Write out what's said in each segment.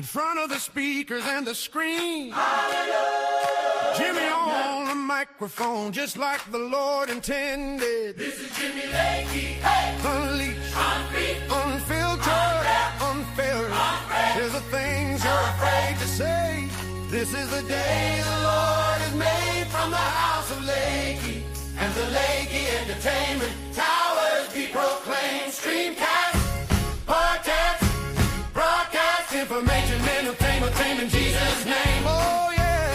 in front of the speakers and the screen. Hallelujah. Jimmy on the microphone, just like the Lord intended. This is Jimmy Lakey. Hey! Unleashed, unfiltered, unfiltered. There's the things you're afraid to say. This is the day the Lord has made from the house of Lakey. And the Lakey Entertainment Towers be proclaimed. Streamcast, podcast, broadcast, information, entertainment in Jesus' name. Oh, yeah.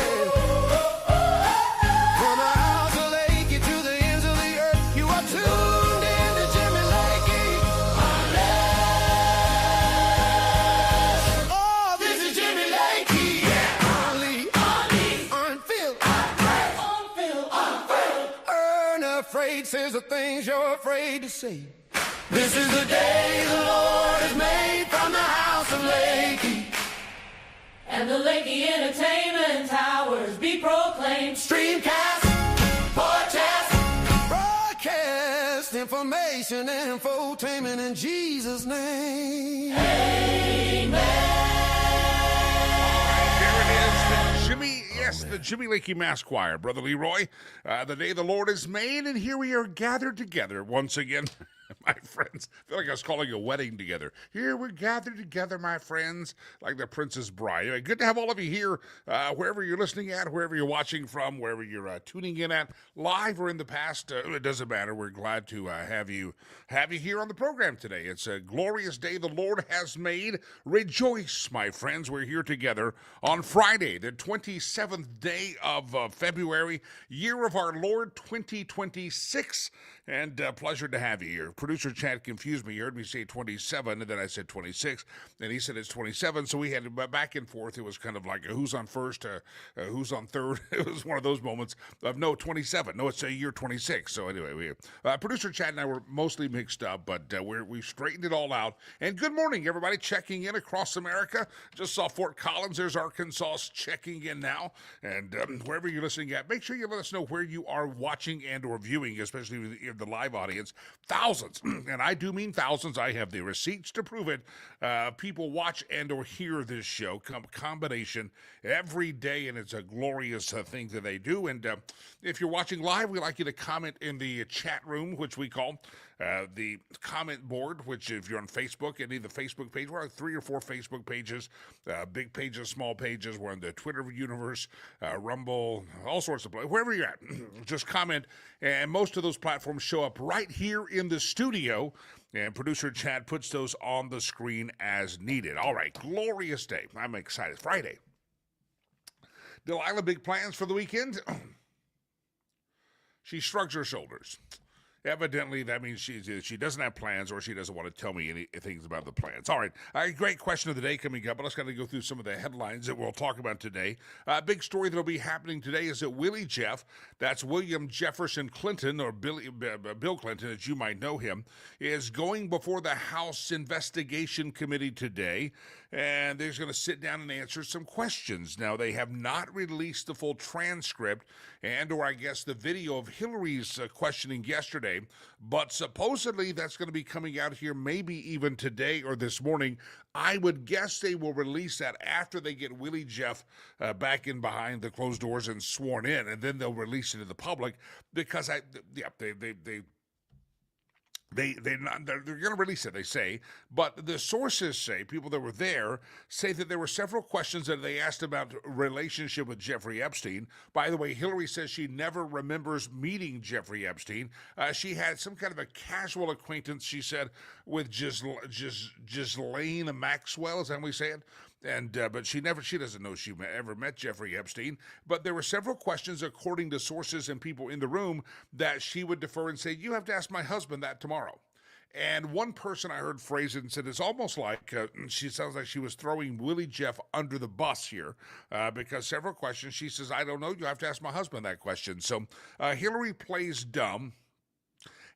From the house of Lakey to the ends of the earth, you are tuned in to Jimmy Lakey. Unleashed. Oh, this is Jimmy Lakey. Yeah. Unfilled. Unafraid says the things you're afraid to say. This is the day the Lord has made from the house of Lakey. And the Lakey Entertainment Towers be proclaimed. Streamcast, podcast, broadcast, information, infotainment in Jesus' name. The Jimmy Lakey Mass Choir, Brother Leroy. The day the Lord has made, and here we are gathered together once again. My friends, I feel like I was calling a wedding together. Here we're gathered together, my friends, like the Princess Bride. Good to have all of you here, wherever you're listening at, wherever you're watching from, wherever you're tuning in at, live or in the past. It doesn't matter. We're glad to have you here on the program today. It's a glorious day the Lord has made. Rejoice, my friends. We're here together on Friday, the 27th day of February, year of our Lord 2026. And pleasure to have you here. Producer Chad confused me. He heard me say 27, and then I said 26, and he said it's 27. So we had back and forth. It was kind of like who's on first, who's on third. It was one of those moments of no 27. No, it's a year 26. So anyway, producer Chad and I were mostly mixed up, but we straightened it all out. And good morning, everybody checking in across America. Just saw Fort Collins. There's Arkansas checking in now, and wherever you're listening at, make sure you let us know where you are watching and or viewing, especially with the live audience. Thousands, and I do mean thousands. I have the receipts to prove it. People watch and or hear this show, combination every day, and it's a glorious thing that they do. And if you're watching live, we'd like you to comment in the chat room, which we call the comment board, which if you're on Facebook, any of the Facebook page, we're on 3 or 4 Facebook pages, big pages, small pages. We're in the Twitter universe, Rumble, all sorts of places. Wherever you're at, just comment. And most of those platforms show up right here in the studio. And producer Chad puts those on the screen as needed. All right, glorious day. I'm excited. Friday. Delilah, big plans for the weekend? She shrugs her shoulders. Evidently, that means she doesn't have plans, or she doesn't want to tell me any things about the plans. All right, great question of the day coming up, but let's kind of go through some of the headlines that we'll talk about today. Big story that will be happening today is that Willie Jeff, that's William Jefferson Clinton, or Bill Clinton, as you might know him, is going before the House Investigation Committee today, and they're going to sit down and answer some questions. Now, they have not released the full transcript and or I guess the video of Hillary's questioning yesterday, but supposedly that's going to be coming out here maybe even today or this morning. I would guess they will release that after they get Willie Jeff back in behind the closed doors and sworn in, and then they'll release it to the public because they're going to release it, they say, but the sources say, people that were there, say that there were several questions that they asked about relationship with Jeffrey Epstein. By the way, Hillary says she never remembers meeting Jeffrey Epstein. She had some kind of a casual acquaintance, she said, with Ghislaine Maxwell, is that how we say it? And but she doesn't know she ever met Jeffrey Epstein. But there were several questions, according to sources and people in the room, that she would defer and say, you have to ask my husband that tomorrow. And one person I heard phrase it and said, it's almost like she sounds like she was throwing Willie Jeff under the bus here because several questions, she says, I don't know, you have to ask my husband that question. So Hillary plays dumb,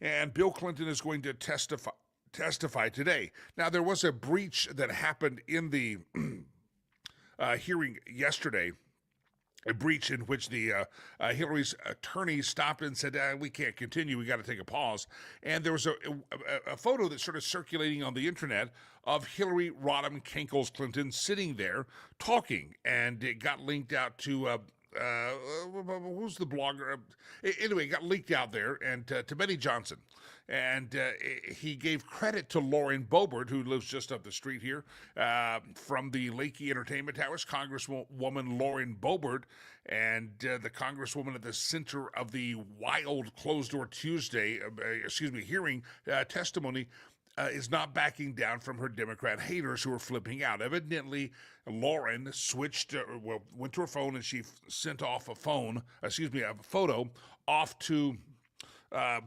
and Bill Clinton is going to testify today. Now, there was a breach that happened in the hearing yesterday, a breach in which the Hillary's attorney stopped and said, we can't continue, we got to take a pause. And there was a photo that started circulating on the internet of Hillary Rodham Kankles Clinton sitting there talking, and it got linked out to who's the blogger? Anyway, it got leaked out there, and to Benny Johnson. And he gave credit to Lauren Boebert, who lives just up the street here, from the Lakey Entertainment Towers, Congresswoman Lauren Boebert, and the Congresswoman at the center of the wild closed-door Tuesday, hearing testimony, is not backing down from her Democrat haters who are flipping out. Evidently, Lauren went to her phone and she sent off a photo off to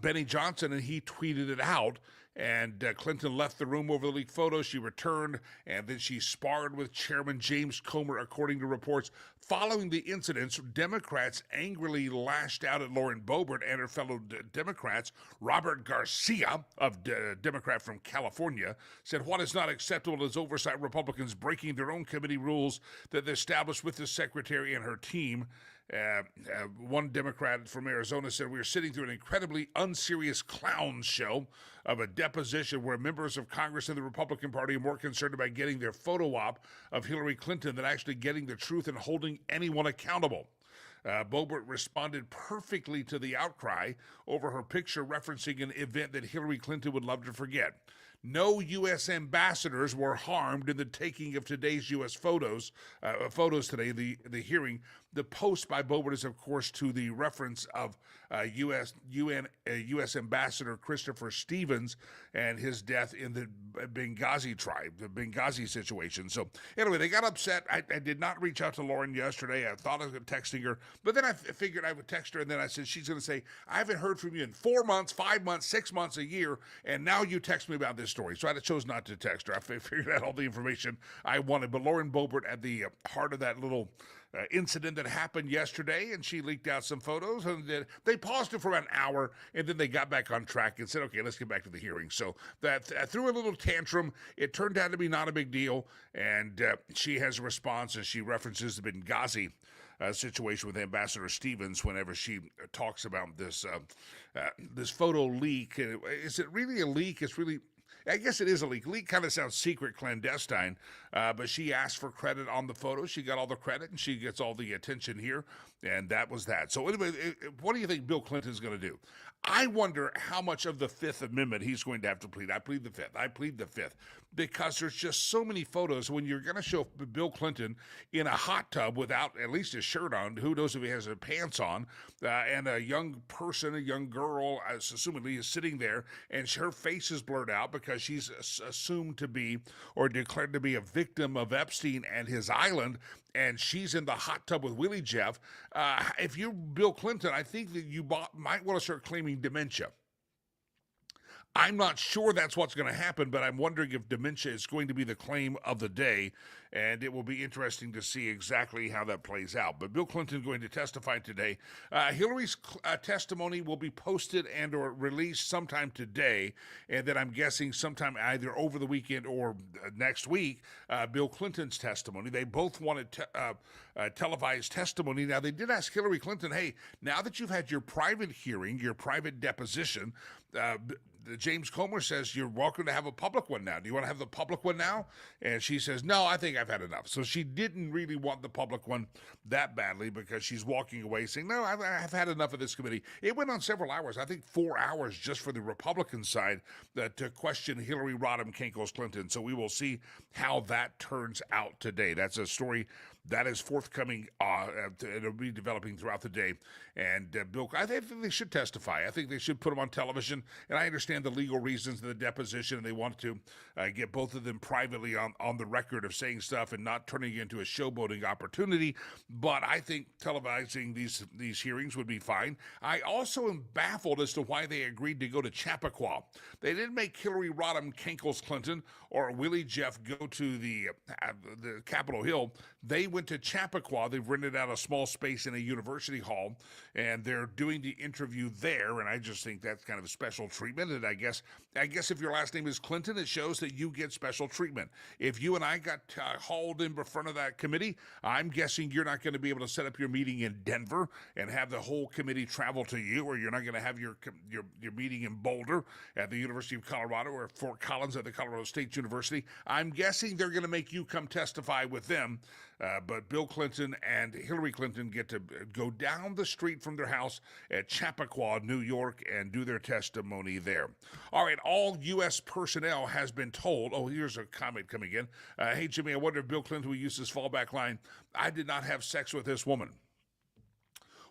Benny Johnson, and he tweeted it out. And Clinton left the room over the leaked photo. She returned, and then she sparred with Chairman James Comer, according to reports. Following the incidents, Democrats angrily lashed out at Lauren Boebert and her fellow Democrats. Robert Garcia, Democrat from California, said what is not acceptable is oversight Republicans breaking their own committee rules that they established with the secretary and her team. One Democrat from Arizona said, we're sitting through an incredibly unserious clown show of a deposition where members of Congress and the Republican Party are more concerned about getting their photo op of Hillary Clinton than actually getting the truth and holding anyone accountable. Boebert responded perfectly to the outcry over her picture referencing an event that Hillary Clinton would love to forget. no U.S. ambassadors were harmed in the taking of today's U.S. photos today, the hearing. The post by Boebert is, of course, to the reference of U.S. Ambassador Christopher Stevens and his death in the Benghazi situation. So anyway, they got upset. I did not reach out to Lauren yesterday. I thought I was texting her, but then I figured I would text her, and then I said, she's going to say, I haven't heard from you in 4 months, 5 months, 6 months, a year, and now you text me about this story. So I chose not to text her. I figured out all the information I wanted. But Lauren Boebert at the heart of that little incident that happened yesterday, and she leaked out some photos, and they paused it for about an hour, and then they got back on track and said, okay, let's get back to the hearing. So that threw a little tantrum. It turned out to be not a big deal, and she has a response, and she references the Benghazi situation with Ambassador Stevens whenever she talks about this photo leak. Is it really a leak? It's really, I guess it is a leak. Leak kind of sounds secret, clandestine, but she asked for credit on the photo. She got all the credit, and she gets all the attention here, and that was that. So anyway, what do you think Bill Clinton's going to do? I wonder how much of the Fifth Amendment he's going to have to plead. I plead the Fifth, because there's just so many photos. When you're going to show Bill Clinton in a hot tub without at least his shirt on, who knows if he has his pants on, and a young person, a young girl, assumedly, is sitting there, and her face is blurred out because she's assumed to be or declared to be a victim of Epstein and his island, and she's in the hot tub with Willie Jeff. If you're Bill Clinton, I think that you might want to start claiming dementia. I'm not sure that's what's going to happen, but I'm wondering if dementia is going to be the claim of the day, and it will be interesting to see exactly how that plays out. But Bill Clinton is going to testify today. Hillary's testimony will be posted and or released sometime today, and then I'm guessing sometime either over the weekend or next week, Bill Clinton's testimony. They both wanted televised testimony. Now, they did ask Hillary Clinton, hey, now that you've had your private hearing, your private deposition, James Comer says, you're welcome to have a public one now. Do you want to have the public one now? And she says, no, I think I've had enough. So she didn't really want the public one that badly because she's walking away saying, no, I've had enough of this committee. It went on several hours, I think 4 hours just for the Republican side to question Hillary Rodham Kinkles Clinton. So we will see how that turns out today. That's a story that is forthcoming. It'll be developing throughout the day. And Bill, I think they should testify. I think they should put them on television. And I understand the legal reasons of the deposition, and they want to get both of them privately on the record of saying stuff and not turning it into a showboating opportunity. But I think televising these hearings would be fine. I also am baffled as to why they agreed to go to Chappaqua. They didn't make Hillary Rodham Kinkles Clinton or Willie Jeff go to the Capitol Hill. They went to Chappaqua. They've rented out a small space in a university hall, and they're doing the interview there. And I just think that's kind of a special treatment. And I guess if your last name is Clinton, it shows that you get special treatment. If you and I got hauled in front of that committee, I'm guessing you're not going to be able to set up your meeting in Denver and have the whole committee travel to you, or you're not going to have your meeting in Boulder at the University of Colorado or Fort Collins at the Colorado State University. I'm guessing they're going to make you come testify with them. But Bill Clinton and Hillary Clinton get to go down the street from their house at Chappaqua, New York, and do their testimony there. All right, all U.S. personnel has been told, oh, here's a comment coming in. Hey, Jimmy, I wonder if Bill Clinton will use this fallback line, I did not have sex with this woman.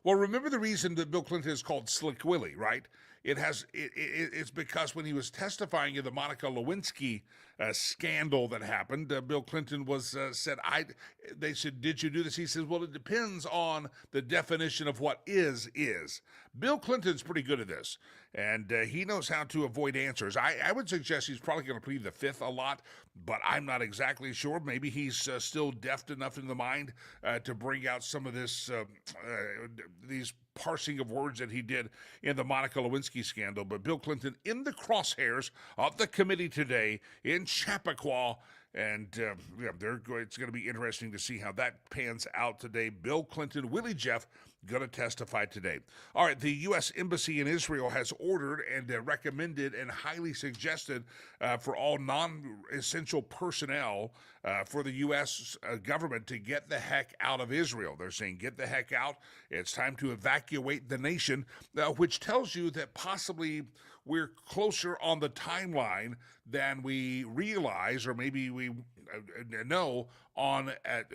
Well, remember the reason that Bill Clinton is called Slick Willie, right? It's because when he was testifying in the Monica Lewinsky scandal that happened, Bill Clinton was said, they said, did you do this? He says, well, it depends on the definition of what is. Bill Clinton's pretty good at this, and he knows how to avoid answers. I would suggest he's probably going to plead the Fifth a lot, but I'm not exactly sure. Maybe he's still deft enough in the mind to bring out some of these parsing of words that he did in the Monica Lewinsky scandal. But Bill Clinton in the crosshairs of the committee today in Chappaqua, and it's going to be interesting to see how that pans out today. Bill Clinton, Willie Jeff, going to testify today. All right, the U.S. Embassy in Israel has ordered and recommended and highly suggested for all non-essential personnel for the U.S. Government to get the heck out of Israel. They're saying, get the heck out. It's time to evacuate the nation, which tells you that possibly we're closer on the timeline than we realize, or maybe we know, on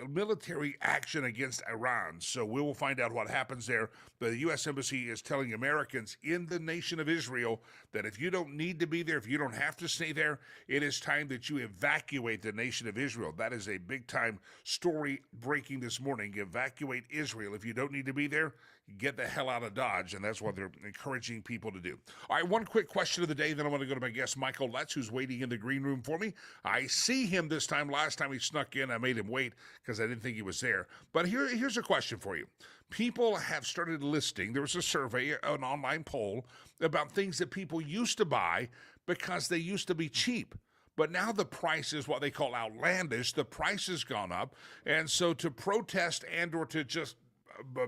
military action against Iran. So we will find out what happens there. The U.S. Embassy is telling Americans in the nation of Israel that if you don't need to be there, if you don't have to stay there, it is time that you evacuate the nation of Israel. That is a big-time story breaking this morning. Evacuate Israel. If you don't need to be there, get the hell out of Dodge, and that's what they're encouraging people to do. All right, one quick question of the day, then I want to go to my guest, Michael Letts, who's waiting in the green room for me. I see him this time. Last time he snuck in, I made him wait because I didn't think he was there. But here's a question for you. People have started listing, there was a survey, an online poll, about things that people used to buy because they used to be cheap. But now the price is what they call outlandish. The price has gone up. And so to protest and or to just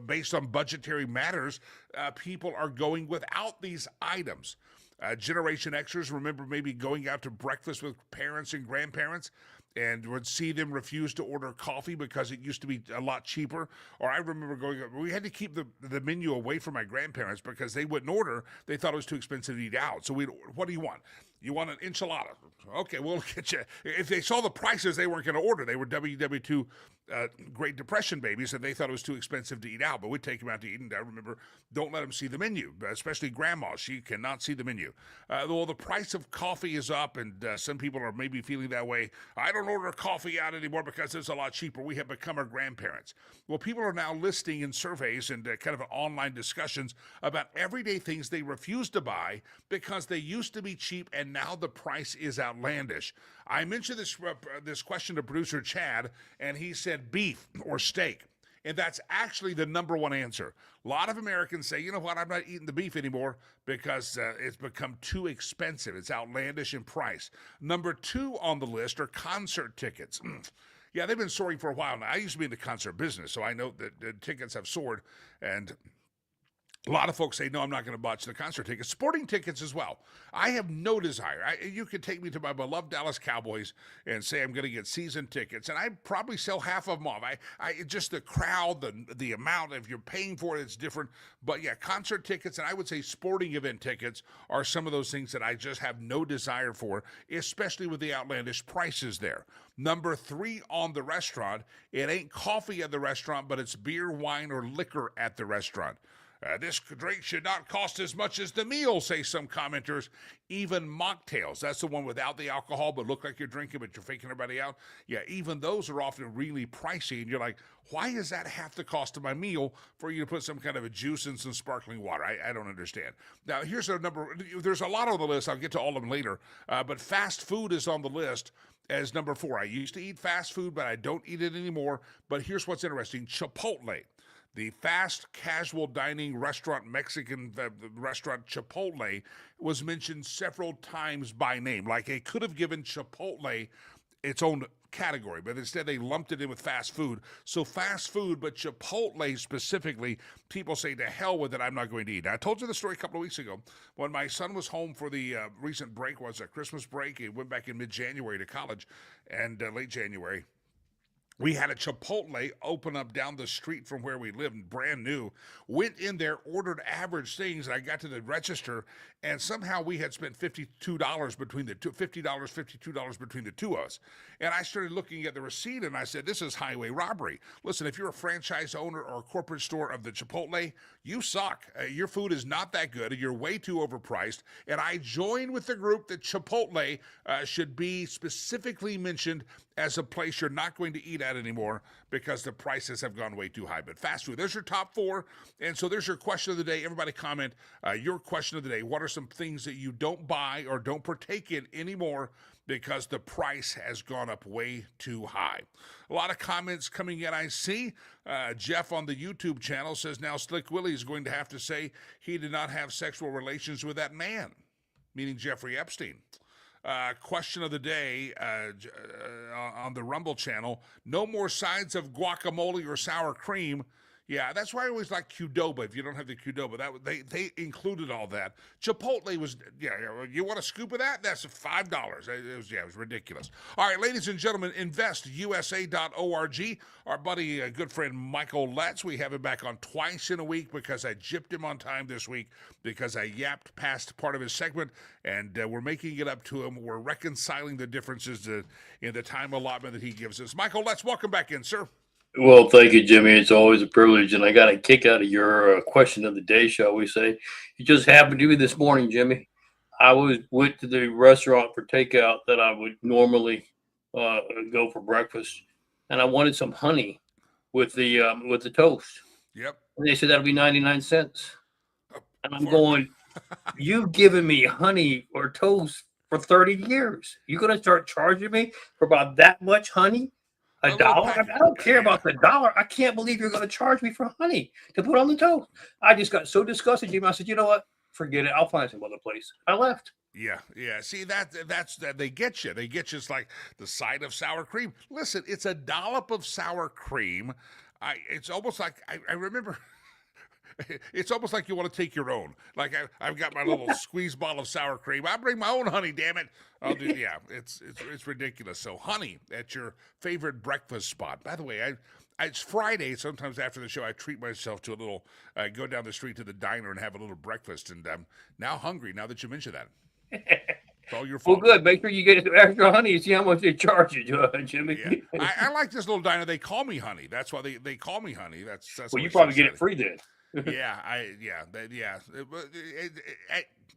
based on budgetary matters, people are going without these items. Generation Xers remember maybe going out to breakfast with parents and grandparents and would see them refuse to order coffee because it used to be a lot cheaper. Or I remember we had to keep the menu away from my grandparents because they wouldn't order. They thought it was too expensive to eat out. So what do you want? You want an enchilada? Okay, we'll get you. If they saw the prices, they weren't going to order. They were WW2 Great Depression babies, and they thought it was too expensive to eat out. But we'd take them out to eat, and I remember, don't let them see the menu, especially grandma. She cannot see the menu. Well, the price of coffee is up, and some people are maybe feeling that way. I don't order coffee out anymore because it's a lot cheaper. We have become our grandparents. Well, people are now listing in surveys and kind of online discussions about everyday things they refuse to buy because they used to be cheap, and now the price is outlandish. I mentioned this question to producer Chad, and he said beef or steak. And that's actually the number one answer. A lot of Americans say, you know what, I'm not eating the beef anymore because it's become too expensive. It's outlandish in price. Number two on the list are concert tickets. Yeah, they've been soaring for a while now. I used to be in the concert business, so I know that the tickets have soared, and a lot of folks say, no, I'm not going to botch the concert tickets. Sporting tickets as well. I have no desire. You could take me to my beloved Dallas Cowboys and say I'm going to get season tickets, and I probably sell half of them off. Just the crowd, the amount, if you're paying for it, it's different. But yeah, concert tickets, and I would say sporting event tickets are some of those things that I just have no desire for, especially with the outlandish prices there. Number three on the restaurant, it ain't coffee at the restaurant, but it's beer, wine, or liquor at the restaurant. This drink should not cost as much as the meal, say some commenters. Even mocktails, that's the one without the alcohol but look like you're drinking but you're faking everybody out. Yeah, even those are often really pricey, and you're like, why is that half the cost of my meal for you to put some kind of a juice and some sparkling water? I don't understand. Now, here's a number. There's a lot on the list. I'll get to all of them later. But fast food is on the list as number four. I used to eat fast food, but I don't eat it anymore. But here's what's interesting. Chipotle. The fast casual dining restaurant, Mexican restaurant Chipotle, was mentioned several times by name. Like they could have given Chipotle its own category, but instead they lumped it in with fast food. So fast food, but Chipotle specifically, people say to hell with it, I'm not going to eat. Now, I told you the story a couple of weeks ago when my son was home for the recent break, was a Christmas break. He went back in mid-January to college and late January. We had a Chipotle open up down the street from where we lived, brand new. Went in there, ordered average things, and I got to the register, and somehow we had spent $52 between the two, $52 between the two of us. And I started looking at the receipt, and I said, this is highway robbery. Listen, if you're a franchise owner or a corporate store of the Chipotle, you suck. Your food is not that good, and you're way too overpriced. And I joined with the group that Chipotle should be specifically mentioned as a place you're not going to eat at anymore because the prices have gone way too high. But fast food, there's your top four. And so there's your question of the day. Everybody comment your question of the day. What are some things that you don't buy or don't partake in anymore because the price has gone up way too high? A lot of comments coming in, I see. Jeff on the YouTube channel says now Slick Willie is going to have to say he did not have sexual relations with that man, meaning Jeffrey Epstein. Question of the day on the Rumble channel. No more sides of guacamole or sour cream. Yeah, that's why I always like Qdoba. If you don't have the Qdoba, they included all that. Chipotle was You want a scoop of that? That's $5. It was ridiculous. All right, ladies and gentlemen, investusa.org. Our buddy, good friend Michael Letts. We have him back on twice in a week because I gypped him on time this week because I yapped past part of his segment, and we're making it up to him. We're reconciling the differences in the time allotment that he gives us. Michael Letts, welcome back in, sir. Well, thank you, Jimmy. It's always a privilege, and I got a kick out of your question of the day, shall we say. It just happened to me this morning, Jimmy. Went to the restaurant for takeout that I would normally go for breakfast, and I wanted some honey with the toast. Yep. And they said that'll be 99 cents. And I'm going, you've given me honey or toast for 30 years. You're going to start charging me for about that much honey? A dollar? I don't care about the dollar. I can't believe you're going to charge me for honey to put on the toast. I just got so disgusted, Jimmy. I said, you know what? Forget it. I'll find some other place. I left. Yeah. See, that's they get you. They get you. It's like the side of sour cream. Listen, it's a dollop of sour cream. It's almost like I remember. It's almost like you want to take your own. Like I've got my little squeeze bottle of sour cream. I bring my own honey, damn it. I'll do. Yeah, it's ridiculous. So honey at your favorite breakfast spot. By the way, it's Friday. Sometimes after the show, I treat myself to a little. Go down the street to the diner and have a little breakfast. And I'm now hungry. Now that you mention that, it's all your fault. Well, good. Make sure you get extra honey and see how much they charge you, Jimmy. Yeah. I like this little diner. They call me honey. That's why they call me honey. That's well, you probably get it free then.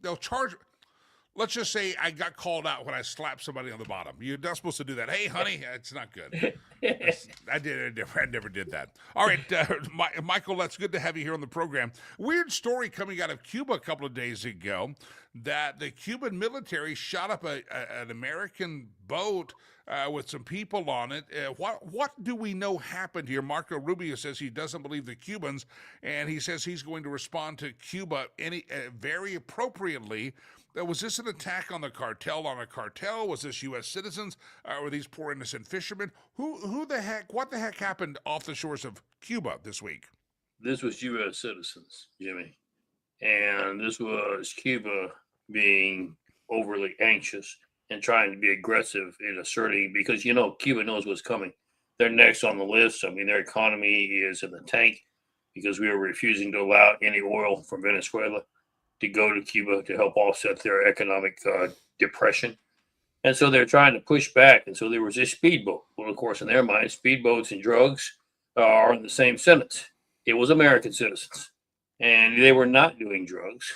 They'll charge. Let's just say I got called out when I slapped somebody on the bottom. You're not supposed to do that. Hey, honey, it's not good. I never did that. All right, Michael, that's good to have you here on the program. Weird story coming out of Cuba a couple of days ago that the Cuban military shot up an American boat with some people on it. What do we know happened here? Marco Rubio says he doesn't believe the Cubans, and he says he's going to respond to Cuba very appropriately. Was this an attack on a cartel? Was this U.S. citizens? Were these poor innocent fishermen? What the heck happened off the shores of Cuba this week? This was U.S. citizens, Jimmy. And this was Cuba being overly anxious and trying to be aggressive in asserting, because, Cuba knows what's coming. They're next on the list. I mean, their economy is in the tank because we are refusing to allow any oil from Venezuela to go to Cuba to help offset their economic depression. And so they're trying to push back. And so there was this speedboat. Well, of course, in their mind, speedboats and drugs are in the same sentence. It was American citizens, and they were not doing drugs,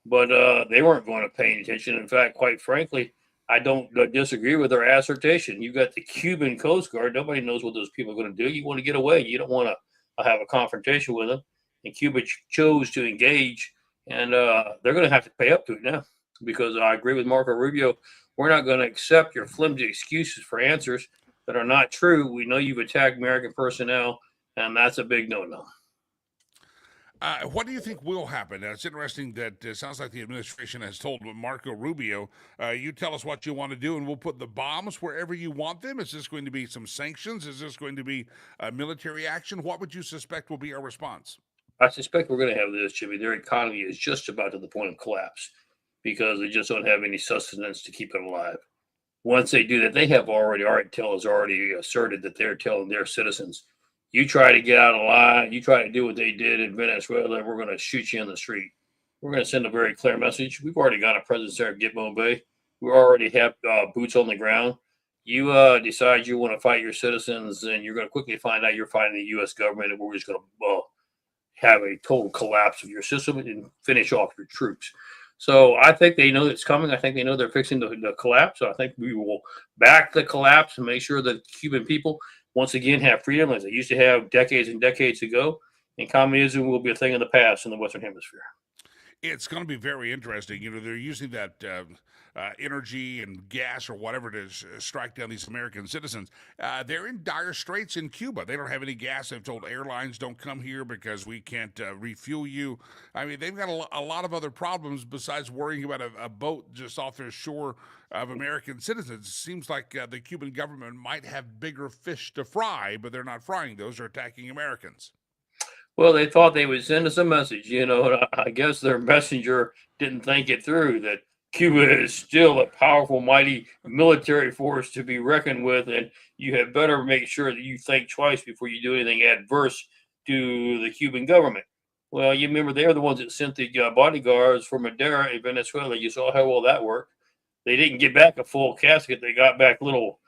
but they weren't going to pay any attention. In fact, quite frankly, I don't disagree with their assertion. You've got the Cuban Coast Guard. Nobody knows what those people are going to do. You want to get away. You don't want to have a confrontation with them. And Cuba chose to engage. And they're going to have to pay up to it now, because I agree with Marco Rubio. We're not going to accept your flimsy excuses for answers that are not true. We know you've attacked American personnel, and that's a big no-no. What do you think will happen? It's interesting that it sounds like the administration has told Marco Rubio, you tell us what you want to do, and we'll put the bombs wherever you want them. Is this going to be some sanctions? Is this going to be military action? What would you suspect will be our response? I suspect we're going to have this, Jimmy. Their economy is just about to the point of collapse because they just don't have any sustenance to keep it alive. Once they do that, they have already asserted that they're telling their citizens, you try to get out of line, you try to do what they did in Venezuela, we're going to shoot you in the street. We're going to send a very clear message. We've already got a presence there at Gitmo Bay. We already have boots on the ground. You decide you want to fight your citizens, and you're going to quickly find out you're fighting the U.S. government, and we're just going to have a total collapse of your system and finish off your troops. So I think they know it's coming. I think they know they're fixing the collapse. So I think we will back the collapse and make sure that Cuban people once again have freedom as they used to have decades and decades ago. And communism will be a thing of the past in the Western Hemisphere. It's going to be very interesting. They're using that energy and gas or whatever to strike down these American citizens. They're in dire straits in Cuba. They don't have any gas. They've told airlines, don't come here because we can't refuel you. I mean, they've got a lot of other problems besides worrying about a boat just off their shore of American citizens. It seems like the Cuban government might have bigger fish to fry, but they're not frying those. They're attacking Americans. Well, they thought they would send us a message, and I guess their messenger didn't think it through that Cuba is still a powerful, mighty military force to be reckoned with, and you had better make sure that you think twice before you do anything adverse to the Cuban government. Well, you remember they're the ones that sent the bodyguards from Madera in Venezuela. You saw how well that worked. They didn't get back a full casket. They got back little,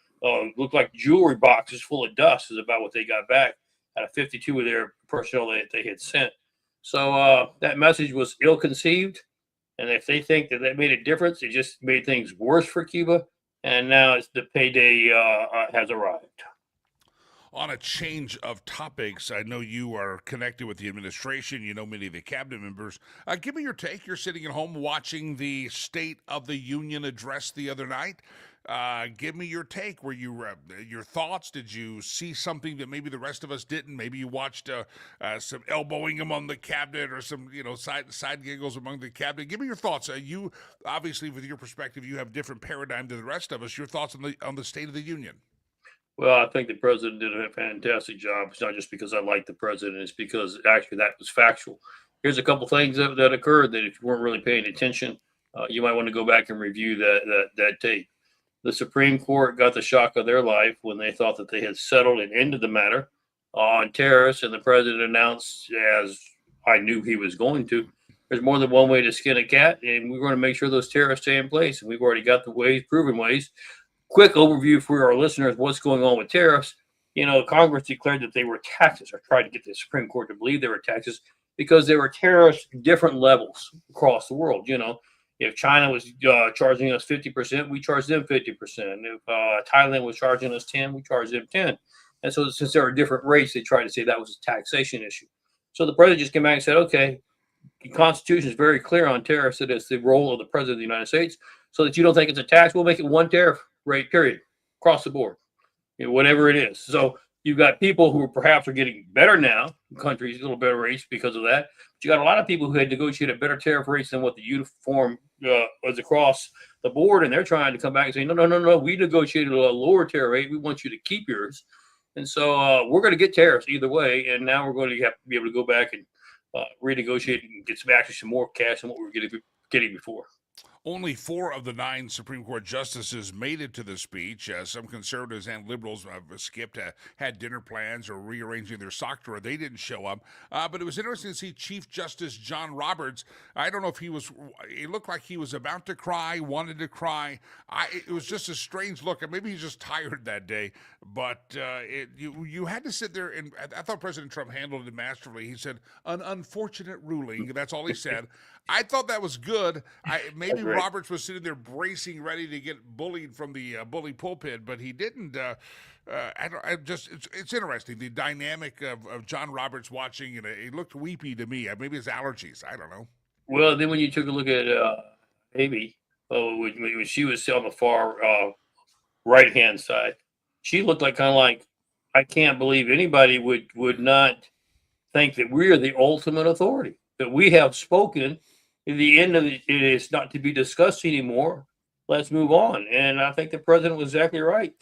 looked like jewelry boxes full of dust, is about what they got back out of 52 of their personnel that they had sent. So that message was ill conceived. And if they think that that made a difference, it just made things worse for Cuba. And now it's the payday has arrived. On a change of topics, I know you are connected with the administration. You know many of the cabinet members. Give me your take. You're sitting at home watching the State of the Union address the other night. Give me your take. Were you your thoughts? Did you see something that maybe the rest of us didn't? Maybe you watched some elbowing among the cabinet or some side giggles among the cabinet. Give me your thoughts. You obviously, with your perspective, you have different paradigm to the rest of us. Your thoughts on the State of the Union. Well, I think the president did a fantastic job. It's not just because I like the president, it's because actually that was factual. Here's a couple things that occurred that if you weren't really paying attention, you might want to go back and review that tape. The Supreme Court got the shock of their life when they thought that they had settled and ended the matter on tariffs, and the president announced, as I knew he was going to, there's more than one way to skin a cat, and we're going to make sure those tariffs stay in place. And we've already got the ways, proven ways. Quick overview for our listeners: what's going on with tariffs? Congress declared that they were taxes, or tried to get the Supreme Court to believe they were taxes, because there were tariffs different levels across the world. If China was charging us 50%, we charged them 50%. If Thailand was charging us 10, we charged them 10. And so since there are different rates, they tried to say that was a taxation issue. So the president just came back and said, okay, the Constitution is very clear on tariffs, that it's the role of the president of the United States. So that you don't think it's a tax, we'll make it one tariff rate, period, across the board, whatever it is. So you've got people who perhaps are getting better now, countries a little better rates because of that. But you got a lot of people who had negotiated better tariff rates than what the uniform was across the board, and they're trying to come back and say, no, we negotiated a lower tariff rate. We want you to keep yours. And so we're going to get tariffs either way, and now we're going to have to be able to go back and renegotiate and get some more cash than what we were getting before. Only 4 of the 9 Supreme Court justices made it to the speech. Some conservatives and liberals skipped, had dinner plans or rearranging their sock drawer. They didn't show up. But it was interesting to see Chief Justice John Roberts. I don't know if it looked like he was about to cry, wanted to cry. It was just a strange look. Maybe he's just tired that day. But you had to sit there, and I thought President Trump handled it masterfully. He said, an unfortunate ruling. That's all he said. I thought that was good. Maybe Roberts was sitting there bracing, ready to get bullied from the bully pulpit, but he didn't. It's interesting, the dynamic of John Roberts watching, and it looked weepy to me. Maybe it's allergies. I don't know. Well, then when you took a look at Amy, when she was on the far right-hand side, she looked like I can't believe anybody would not think that we are the ultimate authority, that we have spoken. At the end of it is not to be discussed anymore. Let's move on. And I think the president was exactly right.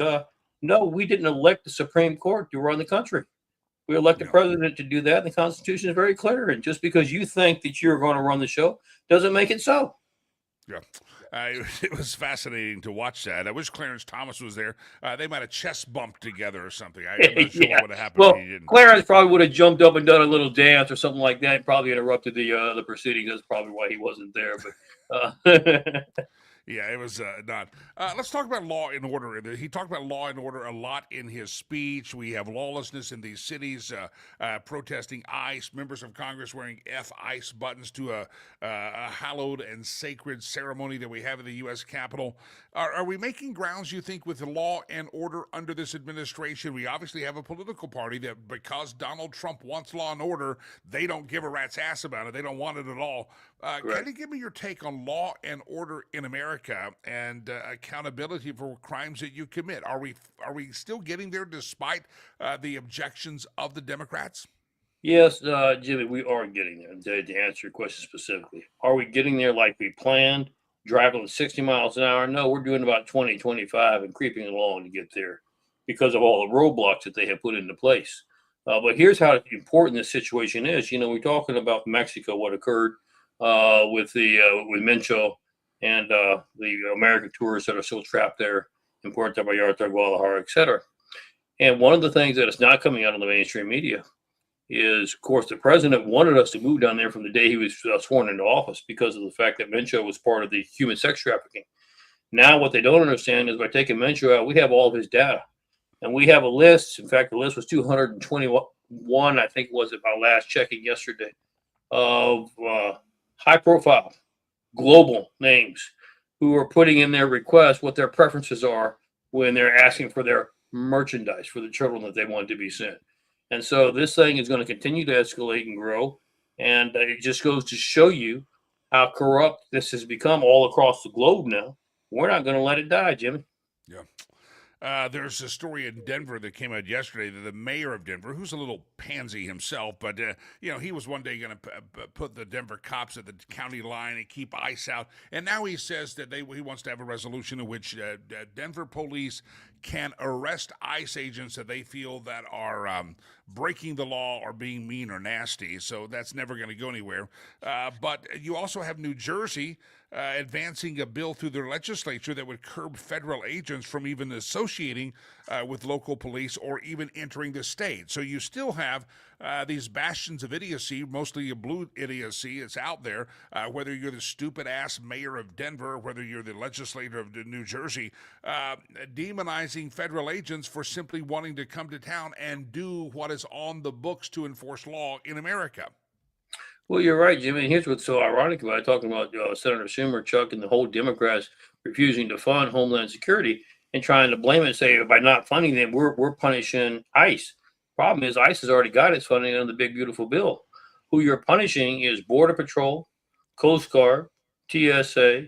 No, we didn't elect the Supreme Court to run the country. We elect the president to do that. The Constitution is very clear. And just because you think that you're going to run the show doesn't make it so. Yeah. It was fascinating to watch that. I wish Clarence Thomas was there. They might have chest bumped together or something. I'm not sure what would have happened. Well, if he didn't. Clarence probably would have jumped up and done a little dance or something like that. Probably interrupted the proceedings. That's probably why he wasn't there. But Yeah, it was not. Let's talk about law and order. He talked about law and order a lot in his speech. We have lawlessness in these cities, protesting ICE, members of Congress wearing F-ICE buttons to a hallowed and sacred ceremony that we have in the U.S. Capitol. Are we making grounds, you think, with the law and order under this administration? We obviously have a political party that, because Donald Trump wants law and order, they don't give a rat's ass about it. They don't want it at all. Can you give me your take on law and order in America and accountability for crimes that you commit? Are we still getting there despite the objections of the Democrats? yes, Jimmy, we are getting there. To answer your question specifically, are we getting there like we planned, driving 60 miles an hour? No, we're doing about 20, 25 and creeping along to get there because of all the roadblocks that they have put into place. But here's how important this situation is. We're talking about Mexico, what occurred with Mencho and the American tourists that are still trapped there in Puerto Vallarta, Guadalajara, etc. And one of the things that is not coming out of the mainstream media is, of course, the president wanted us to move down there from the day he was sworn into office because of the fact that Mencho was part of the human sex trafficking. Now, what they don't understand is by taking Mencho out, we have all of his data. And we have a list. In fact, the list was 221, I think it was at my last checking yesterday, of high profile global names who are putting in their request what their preferences are when they're asking for their merchandise for the children that they want to be sent. And so this thing is going to continue to escalate and grow. And it just goes to show you how corrupt this has become all across the globe now. We're not going to let it die, Jimmy. Yeah. There's a story in Denver that came out yesterday that the mayor of Denver, who's a little pansy himself, but he was one day going to put the Denver cops at the county line and keep ICE out, and now he says that he wants to have a resolution in which Denver police can arrest ICE agents that they feel that are breaking the law or being mean or nasty. So that's never going to go anywhere. But you also have New Jersey advancing a bill through their legislature that would curb federal agents from even associating with local police or even entering the state. So you still have these bastions of idiocy, mostly a blue idiocy. It's out there, whether you're the stupid-ass mayor of Denver, whether you're the legislator of New Jersey, demonizing federal agents for simply wanting to come to town and do what is on the books to enforce law in America. Well, you're right, Jimmy. And here's what's so ironic about it, talking about Senator Schumer, Chuck, and the whole Democrats refusing to fund Homeland Security and trying to blame it and say by not funding them, we're punishing ICE. Problem is, ICE has already got its funding under the big, beautiful bill. Who you're punishing is Border Patrol, Coast Guard, TSA,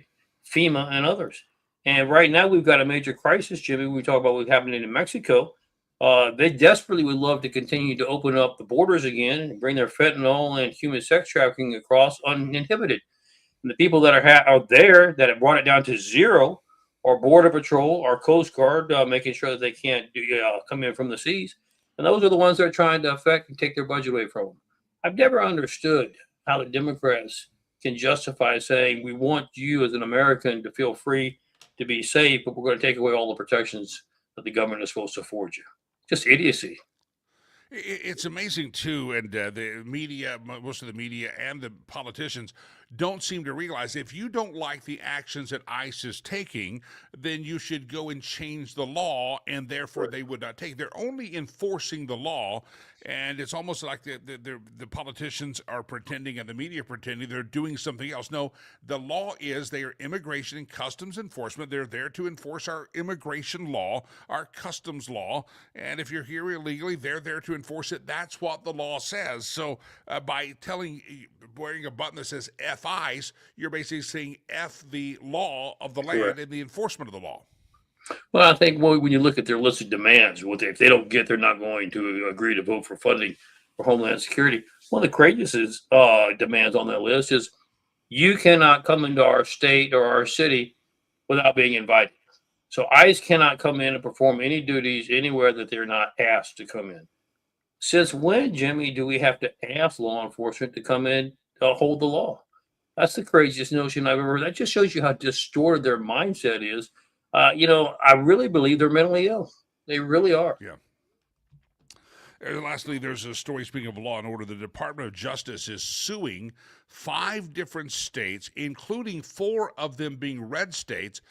FEMA, and others. And right now, we've got a major crisis, Jimmy. We talk about what's happening in Mexico. They desperately would love to continue to open up the borders again and bring their fentanyl and human sex trafficking across uninhibited. And the people that are out there that have brought it down to zero are Border Patrol or Coast Guard, making sure that they can't come in from the seas. And those are the ones that are trying to affect and take their budget away from them. I've never understood how the Democrats can justify saying we want you as an American to feel free to be safe, but we're going to take away all the protections that the government is supposed to afford you. Just idiocy. It's amazing, too, and the media, most of the media and the politicians don't seem to realize if you don't like the actions that ICE is taking, then you should go and change the law, and therefore they would not take. They're only enforcing the law, and it's almost like the politicians are pretending and the media pretending they're doing something else. No, the law is they are immigration and customs enforcement. They're there to enforce our immigration law, our customs law, and if you're here illegally, they're there to enforce it. That's what the law says. So by wearing a button that says F ICE, you're basically saying F the law of the land and the enforcement of the law. Well, I think when you look at their list of demands, if they don't get, they're not going to agree to vote for funding for Homeland Security. One of the craziest demands on that list is you cannot come into our state or our city without being invited. So ICE cannot come in and perform any duties anywhere that they're not asked to come in. Since when, Jimmy, do we have to ask law enforcement to come in to hold the law? That's the craziest notion I've ever heard. That just shows you how distorted their mindset is. I really believe they're mentally ill. They really are. Yeah. And lastly, there's a story, speaking of law and order, the Department of Justice is suing 5 different states, including 4 of them being red states,